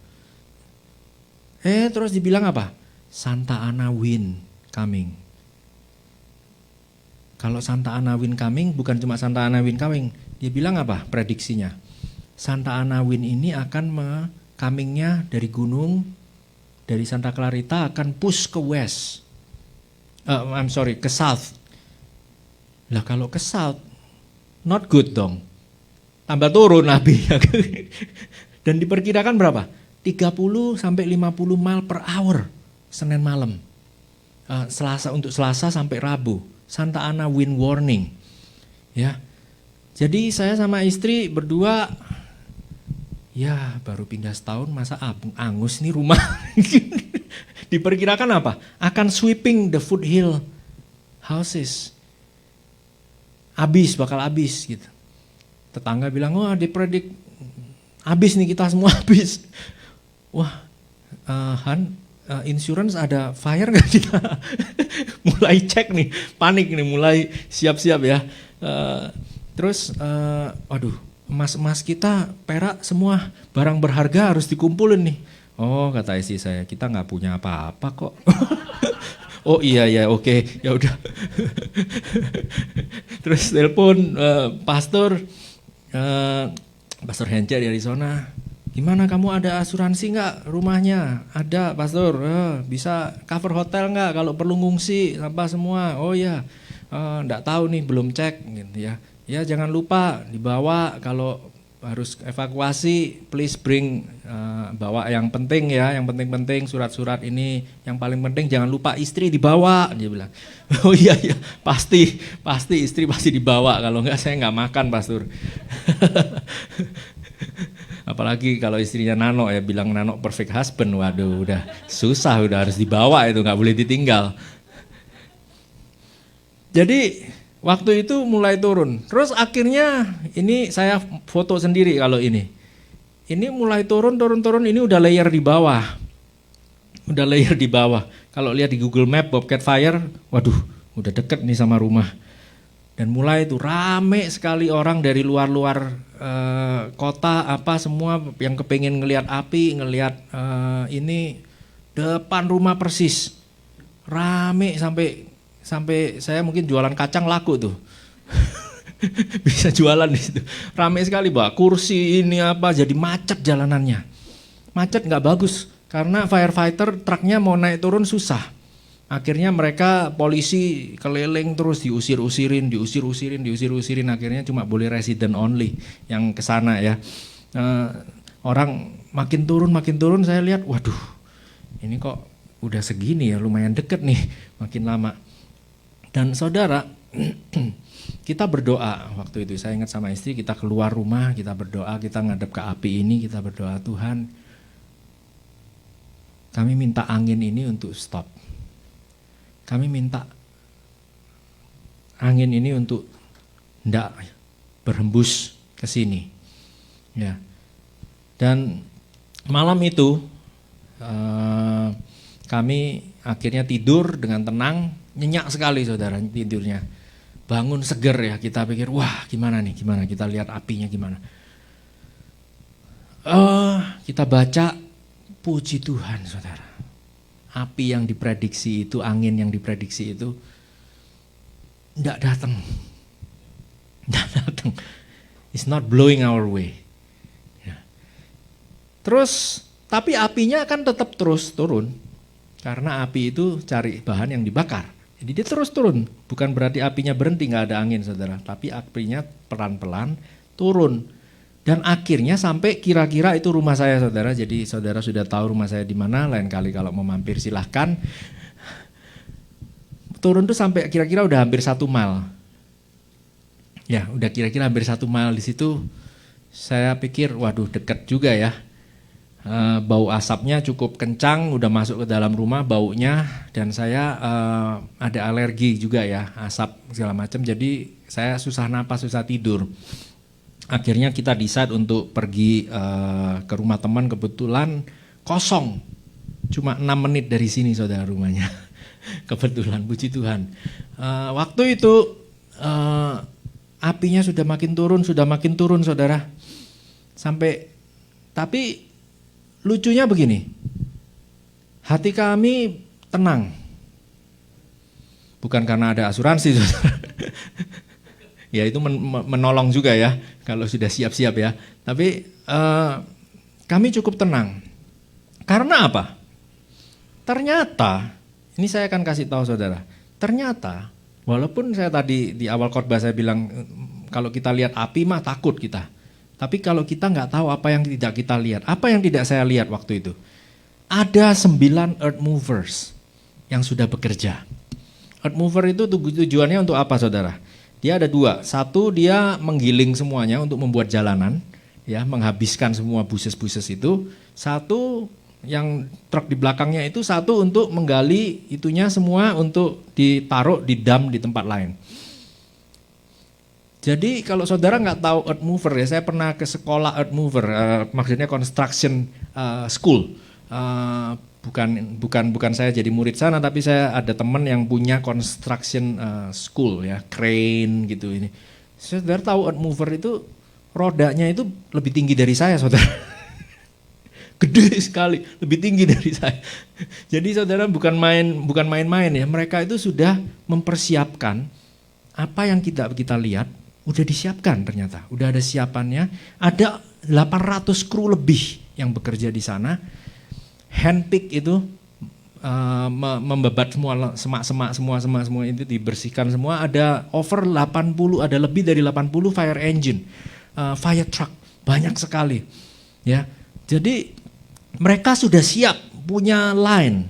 Terus dibilang apa? Santa Ana wind coming. Kalau Santa Ana wind coming, bukan cuma Santa Ana wind coming. Dia bilang apa prediksinya? Santa Ana wind ini akan comingnya dari gunung, dari Santa Clarita akan push ke west. Ke south. Lah kalau ke south, not good dong. Tambah turun api. Dan diperkirakan berapa? 30 sampai 50 mile per hour Senin malam. Untuk Selasa sampai Rabu. Santa Ana wind warning. Ya. Jadi saya sama istri berdua, ya baru pindah setahun masa angus nih rumah. Diperkirakan apa? Akan sweeping the foothill houses. Bakal habis gitu. Tetangga bilang, dipredik habis nih kita semua habis. Wah, insurance ada fire nggak kita? Mulai cek nih, panik nih, mulai siap-siap ya. Terus, waduh, emas kita perak semua, barang berharga harus dikumpulin nih. Oh, kata istri saya, kita nggak punya apa-apa kok. Oh iya oke, ya udah. Terus telepon pastor Hence di Arizona. Gimana, kamu ada asuransi nggak rumahnya? Ada pastor, bisa cover hotel nggak kalau perlu ngungsi sampah semua? Oh ya, nggak tahu nih, belum cek gitu ya. Ya jangan lupa dibawa kalau harus evakuasi, please bring, bawa yang penting ya, yang penting-penting surat-surat ini, yang paling penting jangan lupa istri dibawa, dia bilang. Oh iya, pasti istri pasti dibawa, kalau enggak saya enggak makan pastor. Apalagi kalau istrinya Nano ya, bilang Nano perfect husband, waduh udah susah, udah harus dibawa itu, enggak boleh ditinggal. Jadi waktu itu mulai turun, terus akhirnya ini saya foto sendiri kalau ini mulai turun, ini udah layer di bawah. Kalau lihat di Google Map Bobcat Fire, waduh udah deket nih sama rumah. Dan mulai itu rame sekali orang dari luar-luar kota, apa semua yang kepengen ngelihat api, ngelihat ini depan rumah persis. Rame sampai saya mungkin jualan kacang laku tuh. Bisa jualan di situ. Ramai sekali, Mbak. Kursi ini apa, jadi macet jalanannya. Macet nggak bagus karena firefighter truknya mau naik turun susah. Akhirnya mereka polisi keliling terus diusir-usirin, akhirnya cuma boleh resident only yang ke sana ya. Orang makin turun saya lihat, waduh ini kok udah segini ya, lumayan deket nih makin lama. Dan saudara, kita berdoa waktu itu, saya ingat sama istri, kita keluar rumah, kita berdoa, kita ngadep ke api ini, kita berdoa, Tuhan kami minta angin ini untuk stop. Kami minta angin ini untuk tidak berhembus ke sini. Ya. Dan malam itu kami akhirnya tidur dengan tenang, nyenyak sekali saudara tidurnya. Bangun seger ya, kita pikir wah gimana nih, gimana kita lihat apinya gimana. Kita baca, puji Tuhan saudara, api yang diprediksi itu, angin yang diprediksi itu tidak datang. It's not blowing our way. Ya. Terus, tapi apinya akan tetap terus turun, karena api itu cari bahan yang dibakar. Jadi dia terus turun, bukan berarti apinya berhenti, nggak ada angin saudara, tapi apinya pelan-pelan turun. Dan akhirnya sampai kira-kira itu rumah saya saudara, jadi saudara sudah tahu rumah saya di mana, lain kali kalau mau mampir silahkan. Turun tuh sampai kira-kira udah hampir 1 mile. Ya udah kira-kira hampir 1 mile di situ, saya pikir waduh deket juga ya. Bau asapnya cukup kencang, udah masuk ke dalam rumah baunya, dan saya ada alergi juga ya, asap segala macam, jadi saya susah napas, susah tidur. Akhirnya kita decide untuk pergi ke rumah teman, kebetulan kosong, cuma 6 menit dari sini saudara rumahnya. Kebetulan, puji Tuhan. Waktu itu apinya sudah makin turun saudara. Sampai, tapi lucunya begini, hati kami tenang. Bukan karena ada asuransi saudara. Ya itu menolong juga ya, kalau sudah siap-siap ya. Tapi kami cukup tenang. Karena apa? Ternyata, ini saya akan kasih tahu saudara. Ternyata, walaupun saya tadi di awal khotbah saya bilang, kalau kita lihat api mah takut kita. Tapi kalau kita nggak tahu apa yang tidak kita lihat, apa yang tidak saya lihat waktu itu. Ada 9 earth movers yang sudah bekerja. Earth mover itu tujuannya untuk apa saudara? Dia ada 2, satu dia menggiling semuanya untuk membuat jalanan, ya menghabiskan semua buses-buses itu. Satu yang truk di belakangnya itu satu untuk menggali itunya semua untuk ditaruh di dam di tempat lain. Jadi kalau saudara nggak tahu earth mover ya, saya pernah ke sekolah earth mover, maksudnya construction school. Bukan saya jadi murid sana, tapi saya ada teman yang punya construction school ya, crane gitu ini. Saudara tahu earth mover itu rodanya itu lebih tinggi dari saya saudara. Gede sekali, lebih tinggi dari saya. Jadi saudara bukan main-main ya, mereka itu sudah mempersiapkan apa yang kita lihat, udah disiapkan ternyata, udah ada siapannya. Ada 800 kru lebih yang bekerja di sana. Handpick itu membebat semua semak-semak semua itu dibersihkan semua. Ada ada lebih dari 80 fire engine, fire truck, banyak sekali. Ya, jadi mereka sudah siap punya line.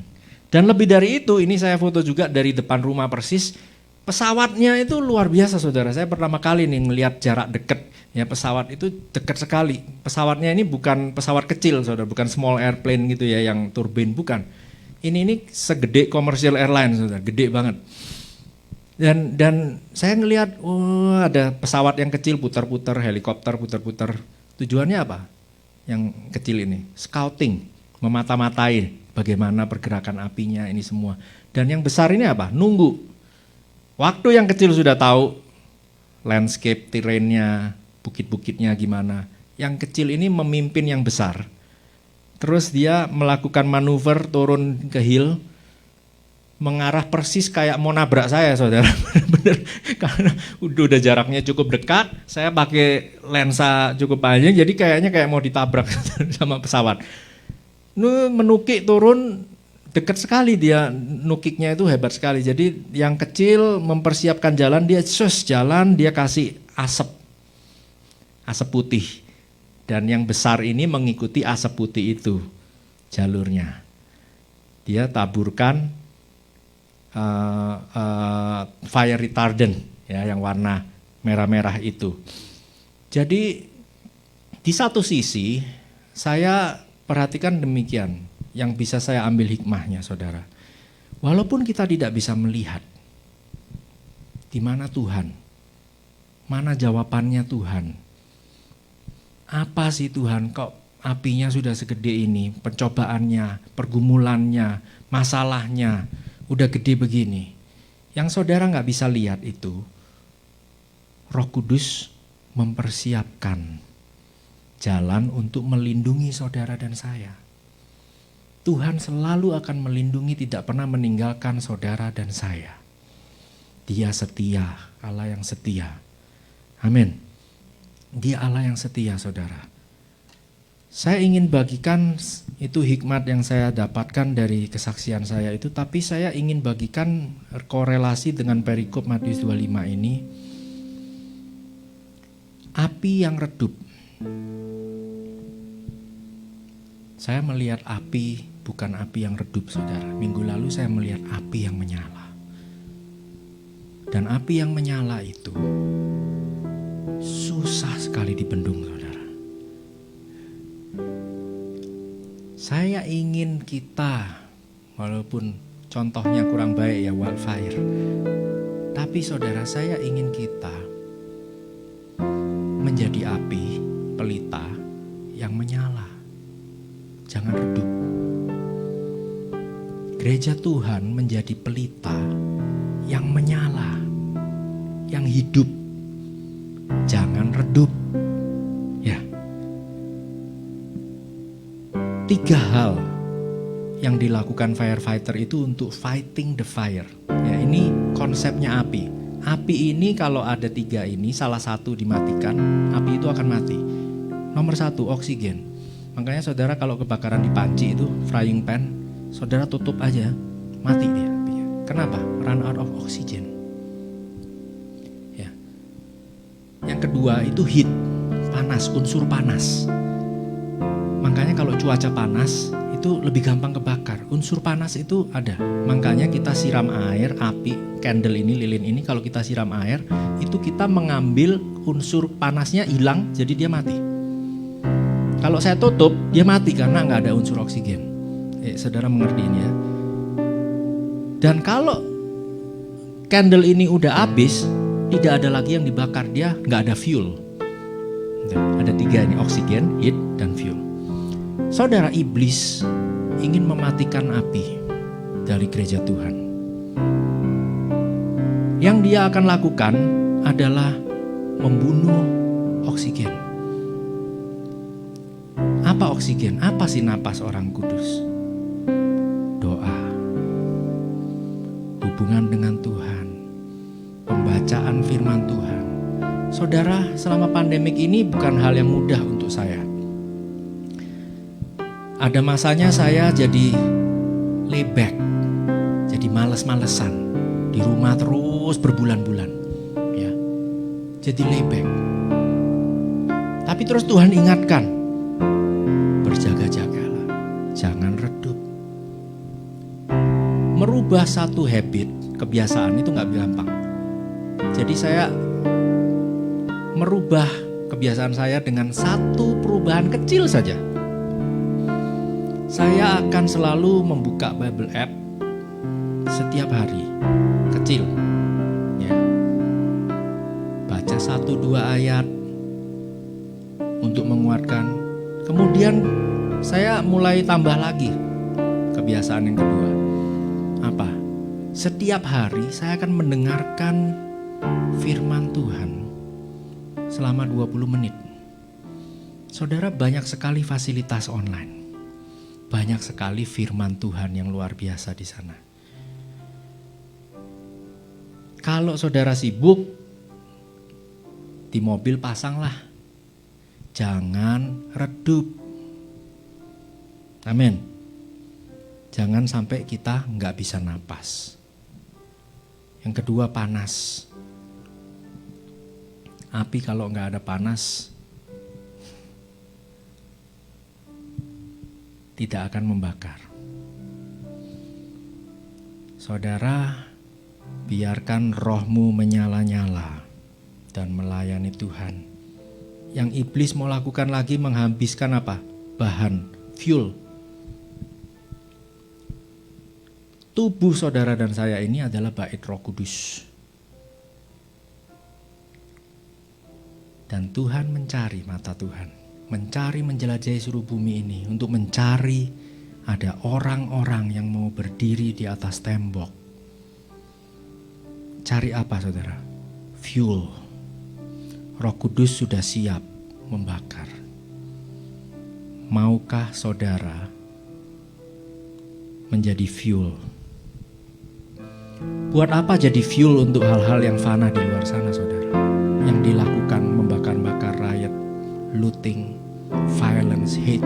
Dan lebih dari itu, ini saya foto juga dari depan rumah persis. Pesawatnya itu luar biasa saudara. Saya pertama kali nih ngelihat jarak dekat. Ya pesawat itu dekat sekali. Pesawatnya ini bukan pesawat kecil saudara, bukan small airplane gitu ya yang turbin, bukan. Ini segede commercial airline saudara, gede banget. Dan saya ngelihat ada pesawat yang kecil putar-putar, helikopter putar-putar. Tujuannya apa? Yang kecil ini scouting, memata-matai bagaimana pergerakan apinya ini semua. Dan yang besar ini apa? Nunggu. Waktu yang kecil sudah tahu landscape, terrainnya, bukit-bukitnya gimana. Yang kecil ini memimpin yang besar. Terus dia melakukan manuver turun ke hill, mengarah persis kayak mau nabrak saya saudara. Bener, karena udah jaraknya cukup dekat, saya pakai lensa cukup panjang, jadi kayaknya kayak mau ditabrak sama pesawat. Menukik turun, Dekat sekali dia, nukiknya itu hebat sekali. Jadi yang kecil mempersiapkan jalan, dia jalan, dia kasih asap putih. Dan yang besar ini mengikuti asap putih itu jalurnya. Dia taburkan fire retardant, ya, yang warna merah-merah itu. Jadi di satu sisi saya perhatikan demikian, yang bisa saya ambil hikmahnya, saudara. Walaupun kita tidak bisa melihat di mana Tuhan, mana jawabannya Tuhan. Apa sih Tuhan, kok apinya sudah segede ini, pencobaannya, pergumulannya, masalahnya udah gede begini. Yang saudara nggak bisa lihat itu, Roh Kudus mempersiapkan jalan untuk melindungi saudara dan saya. Tuhan selalu akan melindungi, tidak pernah meninggalkan saudara dan saya. Dia setia, Allah yang setia. Amin. Dia Allah yang setia, saudara. Saya ingin bagikan itu hikmat yang saya dapatkan dari kesaksian saya itu, tapi saya ingin bagikan korelasi dengan perikop Matius 25 ini. Api yang redup. Saya melihat api, bukan api yang redup, saudara. Minggu lalu saya melihat api yang menyala. Dan api yang menyala itu susah sekali dibendung, saudara. Saya ingin kita, walaupun contohnya kurang baik ya, wildfire. Tapi saudara, saya ingin kita menjadi api pelita yang menyala. Jangan redup. Gereja Tuhan menjadi pelita yang menyala, yang hidup. Jangan redup. Ya. 3 hal yang dilakukan firefighter itu untuk fighting the fire. Ya, ini konsepnya api. Api ini kalau ada 3 ini, salah satu dimatikan, api itu akan mati. Nomor 1, oksigen. Makanya saudara kalau kebakaran di panci itu, frying pan, saudara tutup aja, mati dia apinya. Kenapa? Run out of oxygen. Ya. Yang kedua itu heat, panas, unsur panas. Makanya kalau cuaca panas itu lebih gampang kebakar. Unsur panas itu ada. Makanya kita siram air, api, candle ini, lilin ini, kalau kita siram air, itu kita mengambil unsur panasnya hilang, jadi dia mati. Kalau saya tutup, dia mati karena nggak ada unsur oksigen. Saudara mengerti ini ya. Dan kalau candle ini udah habis, tidak ada lagi yang dibakar, dia nggak ada fuel. Ada 3 ini, oksigen, heat, dan fuel. Saudara, iblis ingin mematikan api dari gereja Tuhan. Yang dia akan lakukan adalah membunuh oksigen. Apa oksigen? Apa sih napas orang kudus? Doa, hubungan dengan Tuhan, pembacaan firman Tuhan. Saudara, selama pandemik ini bukan hal yang mudah untuk saya. Ada masanya saya jadi layback, jadi males-malesan, di rumah terus berbulan-bulan, ya, jadi layback. Tapi terus Tuhan ingatkan, berjaga-jagalah, jangan redup. Merubah satu habit, kebiasaan itu nggak gampang. Jadi saya merubah kebiasaan saya dengan satu perubahan kecil saja. Saya akan selalu membuka Bible app setiap hari, kecil, ya. Baca 1-2 ayat untuk menguatkan. Kemudian saya mulai tambah lagi kebiasaan yang kedua. Apa? Setiap hari saya akan mendengarkan firman Tuhan selama 20 menit. Saudara, banyak sekali fasilitas online. Banyak sekali firman Tuhan yang luar biasa di sana. Kalau saudara sibuk, di mobil pasanglah. Jangan redup. Amin. Jangan sampai kita nggak bisa napas. Yang kedua, panas. Api kalau nggak ada panas tidak akan membakar. Saudara, biarkan rohmu menyala-nyala dan melayani Tuhan. Yang iblis mau lakukan lagi menghabiskan apa? Bahan, fuel. Tubuh saudara dan saya ini adalah bait Roh Kudus. Dan Tuhan mencari mata Tuhan, mencari menjelajahi seluruh bumi ini untuk mencari ada orang-orang yang mau berdiri di atas tembok. Cari apa saudara? Fuel. Roh Kudus sudah siap membakar. Maukah saudara menjadi fuel? Buat apa jadi fuel untuk hal-hal yang fana di luar sana saudara? Yang dilakukan membakar-bakar riot, looting, violence, hate.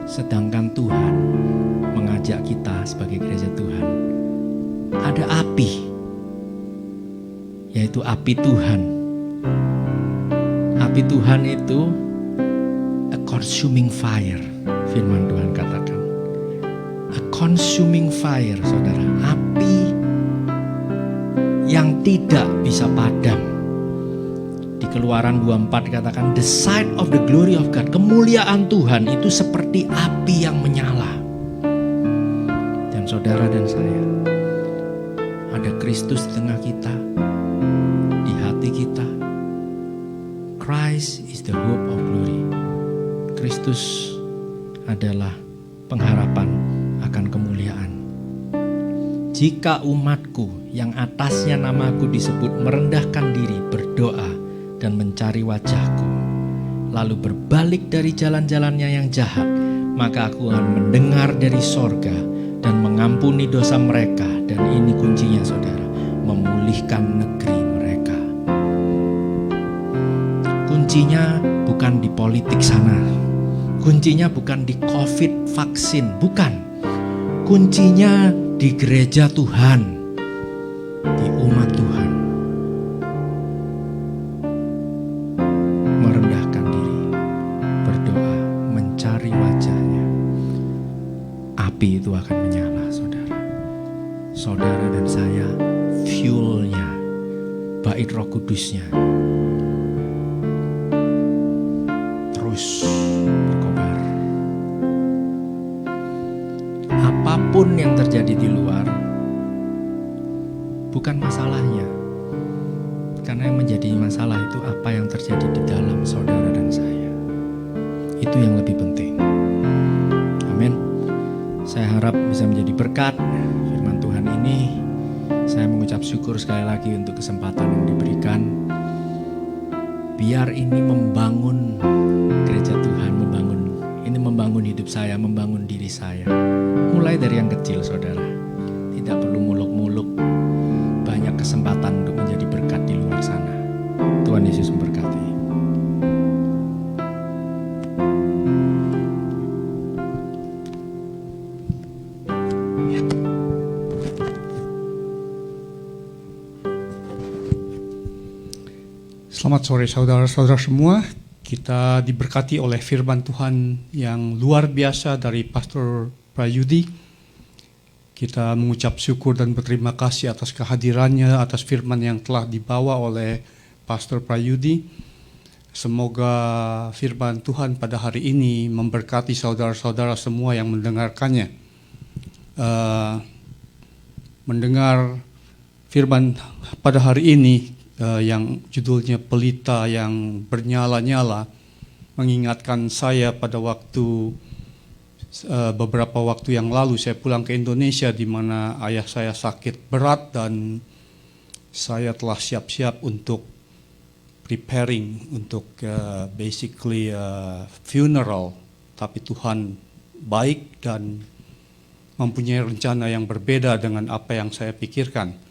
Sedangkan Tuhan mengajak kita sebagai gereja Tuhan. Ada api, yaitu api Tuhan. Api Tuhan itu a consuming fire, firman Tuhan katakan. A consuming fire, saudara. Api yang tidak bisa padam. Di Keluaran 24 dikatakan, the sight of the glory of God. Kemuliaan Tuhan itu seperti api yang menyala. Dan saudara dan saya, ada Kristus di tengah kita, di hati kita. Christ is the hope of glory. Kristus adalah pengharapan akan kemuliaan. Jika umatku yang atasnya namaku disebut merendahkan diri, berdoa dan mencari wajahku, lalu berbalik dari jalan-jalannya yang jahat, maka aku akan mendengar dari sorga dan mengampuni dosa mereka. Dan ini kuncinya saudara, memulihkan negeri mereka. Kuncinya bukan di politik sana, kuncinya bukan di COVID vaksin, bukan. Kuncinya di gereja Tuhan, di umat Tuhan. Merendahkan diri, berdoa, mencari wajahnya. Api itu akan menyala, saudara. Saudara dan saya, fuelnya, bait Roh Kudusnya, terus berkobar. Apapun yang terjadi di luar bukan masalahnya, karena yang menjadi masalah itu apa yang terjadi di dalam saudara dan saya. Itu yang lebih penting. Amin. Saya harap bisa menjadi berkat firman Tuhan ini. Saya mengucap syukur sekali lagi untuk kesempatan yang diberikan. Biar ini membangun gereja Tuhan, membangun hidup saya, membangun diri saya. Mulai dari yang kecil saudara. Tidak perlu muluk-muluk. Banyak kesempatan untuk menjadi berkat di luar sana. Tuhan Yesus memberkati. Selamat sore saudara-saudara semua. Kita diberkati oleh firman Tuhan yang luar biasa dari Pastor Prayudi. Kita mengucap syukur dan berterima kasih atas kehadirannya, atas firman yang telah dibawa oleh Pastor Prayudi. Semoga firman Tuhan pada hari ini memberkati saudara-saudara semua yang mendengarkannya. Mendengar firman pada hari ini yang judulnya Pelita yang Bernyala-nyala mengingatkan saya pada waktu beberapa waktu yang lalu saya pulang ke Indonesia di mana ayah saya sakit berat dan saya telah siap-siap untuk preparing untuk basically funeral, tapi Tuhan baik dan mempunyai rencana yang berbeda dengan apa yang saya pikirkan.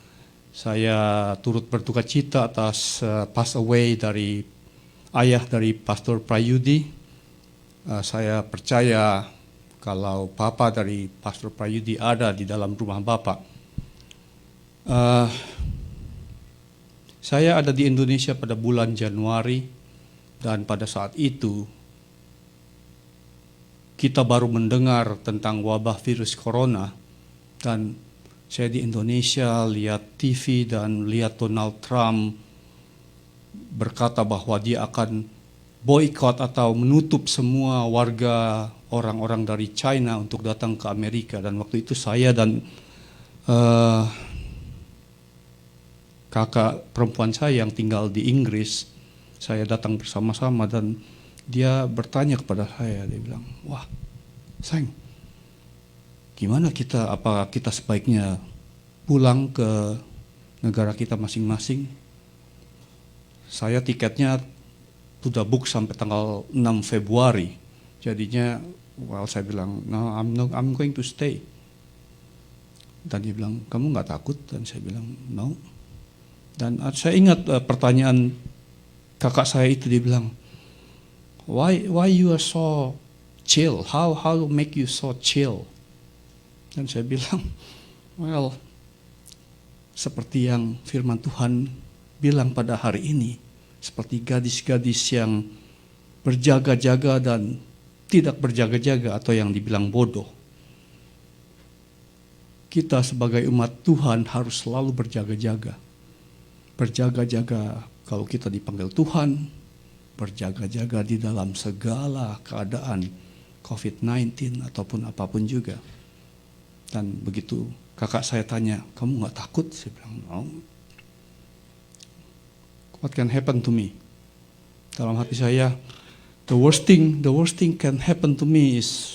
Saya turut berduka cita atas pass away dari ayah dari Pastor Prayudi. Saya percaya kalau Papa dari Pastor Prayudi ada di dalam rumah Bapak. Saya ada di Indonesia pada bulan Januari, dan pada saat itu kita baru mendengar tentang wabah virus corona, dan saya di Indonesia lihat TV dan lihat Donald Trump berkata bahwa dia akan boykot atau menutup semua warga orang-orang dari China untuk datang ke Amerika. Dan waktu itu saya dan kakak perempuan saya yang tinggal di Inggris, saya datang bersama-sama, dan dia bertanya kepada saya, dia bilang, wah sayang, gimana kita, apa kita sebaiknya pulang ke negara kita masing-masing? Saya tiketnya sudah book sampai tanggal 6 Februari. Jadinya, saya bilang, no, I'm going to stay. Dan dia bilang, kamu nggak takut? Dan saya bilang, no. Dan saya ingat pertanyaan kakak saya itu, dia bilang, why you are so chill? How make you so chill? Dan saya bilang, well, seperti yang firman Tuhan bilang pada hari ini, seperti gadis-gadis yang berjaga-jaga dan tidak berjaga-jaga, atau yang dibilang bodoh. Kita sebagai umat Tuhan harus selalu berjaga-jaga. Berjaga-jaga kalau kita dipanggil Tuhan, berjaga-jaga di dalam segala keadaan COVID-19 ataupun apapun juga. Dan begitu kakak saya tanya, kamu nggak takut? Saya bilang, no. What can happen to me? Dalam hati saya, the worst thing can happen to me is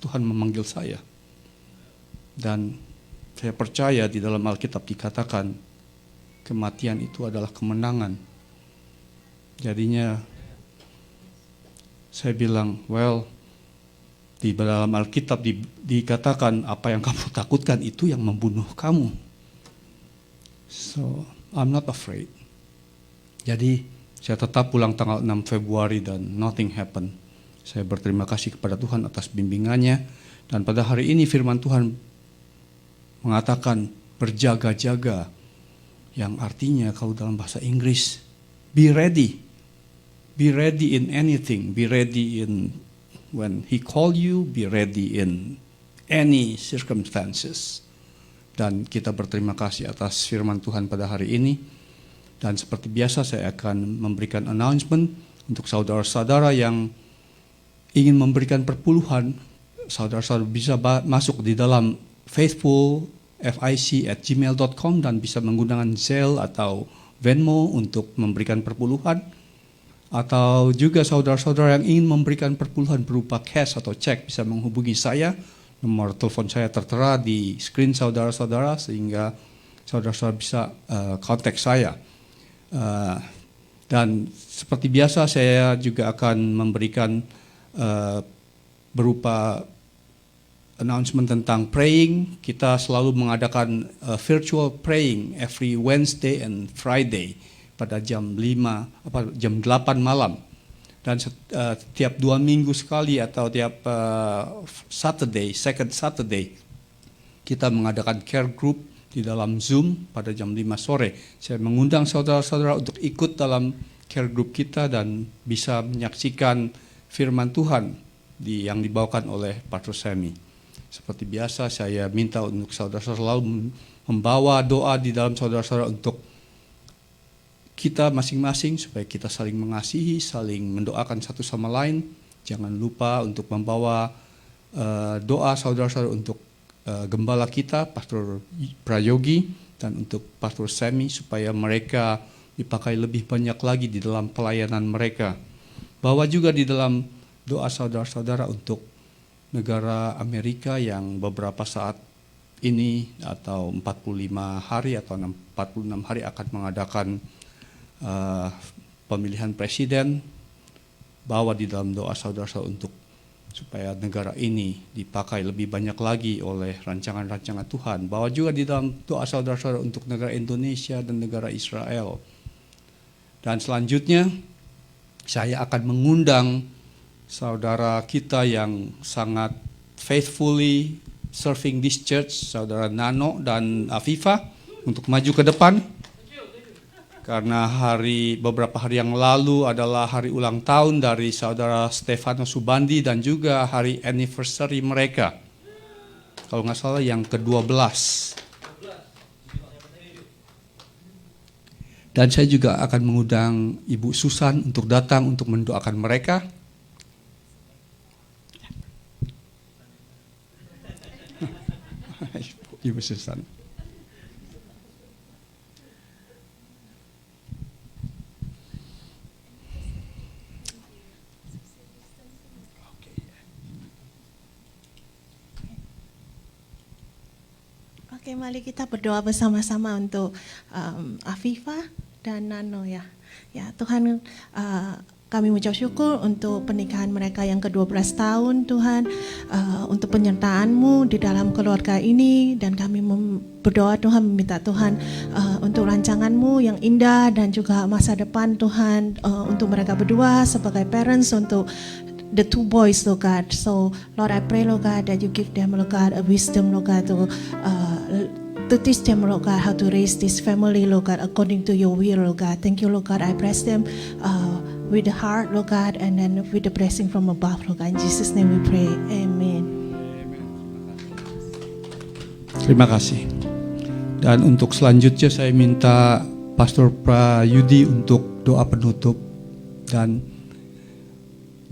Tuhan memanggil saya. Dan saya percaya di dalam Alkitab dikatakan kematian itu adalah kemenangan. Jadinya saya bilang, well, di dalam Alkitab dikatakan apa yang kamu takutkan itu yang membunuh kamu. So, I'm not afraid. Jadi saya tetap pulang tanggal 6 Februari dan nothing happened. Saya berterima kasih kepada Tuhan atas bimbingannya. Dan pada hari ini firman Tuhan mengatakan berjaga-jaga, yang artinya kalau dalam bahasa Inggris, be ready. Be ready in anything. Be ready in when He call you, be ready in any circumstances. Dan kita berterima kasih atas firman Tuhan pada hari ini. Dan seperti biasa saya akan memberikan announcement untuk saudara-saudara yang ingin memberikan perpuluhan. Saudara-saudara bisa masuk di dalam faithfulfic@gmail.com dan bisa menggunakan Zelle atau Venmo untuk memberikan perpuluhan. Atau juga saudara-saudara yang ingin memberikan perpuluhan berupa cash atau cek bisa menghubungi saya. Nomor telepon saya tertera di screen saudara-saudara, sehingga saudara-saudara bisa kontak saya. Dan seperti biasa saya juga akan memberikan berupa announcement tentang praying. Kita selalu mengadakan virtual praying every Wednesday and Friday pada jam 8 malam. Dan tiap 2 minggu sekali atau tiap second Saturday, kita mengadakan care group di dalam Zoom pada jam 5 sore. Saya mengundang saudara-saudara untuk ikut dalam care group kita dan bisa menyaksikan firman Tuhan yang dibawakan oleh Pastor Sammy. Seperti biasa saya minta untuk saudara-saudara selalu membawa doa di dalam saudara-saudara untuk kita masing-masing, supaya kita saling mengasihi, saling mendoakan satu sama lain. Jangan lupa untuk membawa doa saudara-saudara untuk gembala kita, Pastor Prayogi, dan untuk Pastor Sammy, supaya mereka dipakai lebih banyak lagi di dalam pelayanan mereka. Bawa juga di dalam doa saudara-saudara untuk negara Amerika yang beberapa saat ini atau 45 hari atau 46 hari akan mengadakan pemilihan presiden. Bawa di dalam doa saudara-saudara untuk supaya negara ini dipakai lebih banyak lagi oleh rancangan-rancangan Tuhan. Bawa juga di dalam doa saudara-saudara untuk negara Indonesia dan negara Israel. Dan selanjutnya saya akan mengundang saudara kita yang sangat faithfully serving this church, saudara Nano dan Afifa, untuk maju ke depan. Karena beberapa hari yang lalu adalah hari ulang tahun dari saudara Stefano Subandi dan juga hari anniversary mereka. Kalau nggak salah yang ke-12. Dan saya juga akan mengundang Ibu Susan untuk datang untuk mendoakan mereka. Ibu Susan. Oke, mari kita berdoa bersama-sama untuk Afifa dan Nano ya. Ya Tuhan, kami mengucap syukur untuk pernikahan mereka yang ke-12 tahun Tuhan, untuk penyertaan-Mu di dalam keluarga ini, dan kami berdoa Tuhan, meminta Tuhan untuk rancangan-Mu yang indah dan juga masa depan Tuhan, untuk mereka berdua sebagai parents, untuk the two boys, Lord God. So, Lord, I pray, Lord God, that you give them, Lord God, a wisdom, Lord God, to teach them, Lord God, how to raise this family, Lord God, according to your will, Lord God. Thank you, Lord God. I bless them with the heart, Lord God, and then with the blessing from above, Lord God. In Jesus' name we pray. Amen. Terima kasih. Dan untuk selanjutnya saya minta Pastor Prayudi untuk doa penutup, dan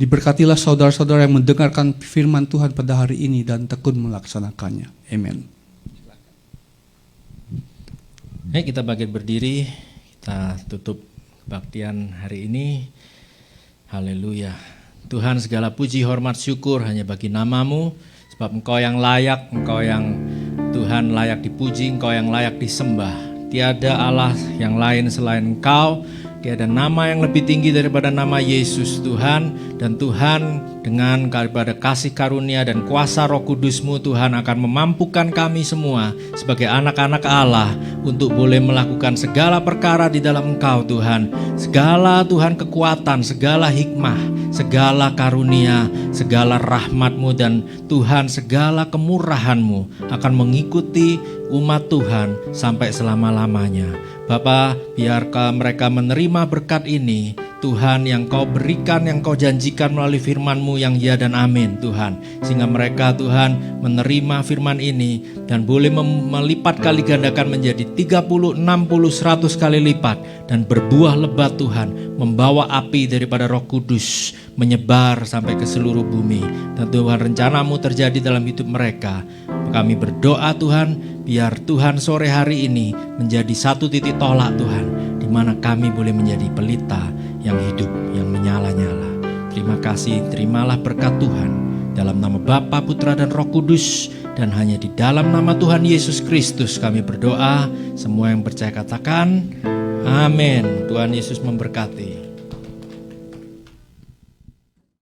diberkatilah saudara-saudara yang mendengarkan firman Tuhan pada hari ini dan tekun melaksanakannya. Amin. Baik, kita bangkit berdiri, kita tutup kebaktian hari ini. Haleluya. Tuhan, segala puji, hormat, syukur hanya bagi nama-Mu, sebab Engkau yang layak, Engkau yang Tuhan layak dipuji, Engkau yang layak disembah. Tiada Allah yang lain selain Engkau. Tiada nama yang lebih tinggi daripada nama Yesus Tuhan. Dan Tuhan dengan daripada kasih karunia dan kuasa Roh Kudus-Mu Tuhan akan memampukan kami semua sebagai anak-anak Allah untuk boleh melakukan segala perkara di dalam Engkau Tuhan. Segala Tuhan kekuatan, segala hikmah, segala karunia, segala rahmat-Mu, dan Tuhan segala kemurahan-Mu akan mengikuti umat Tuhan sampai selama-lamanya. Bapa, biarkah mereka menerima berkat ini, Tuhan, yang Kau berikan, yang Kau janjikan melalui firman-Mu yang ya dan amin Tuhan. Sehingga mereka Tuhan menerima firman ini dan boleh melipat kali gandakan menjadi 30, 60, 100 kali lipat. Dan berbuah lebat Tuhan, membawa api daripada Roh Kudus menyebar sampai ke seluruh bumi. Dan Tuhan, rencana-Mu terjadi dalam hidup mereka. Kami berdoa Tuhan, biar Tuhan sore hari ini menjadi satu titik tolak Tuhan, di mana kami boleh menjadi pelita yang hidup, yang menyala-nyala. Terima kasih, terimalah berkat Tuhan dalam nama Bapa, Putra, dan Roh Kudus, dan hanya di dalam nama Tuhan Yesus Kristus kami berdoa. Semua yang percaya katakan amin. Tuhan Yesus memberkati.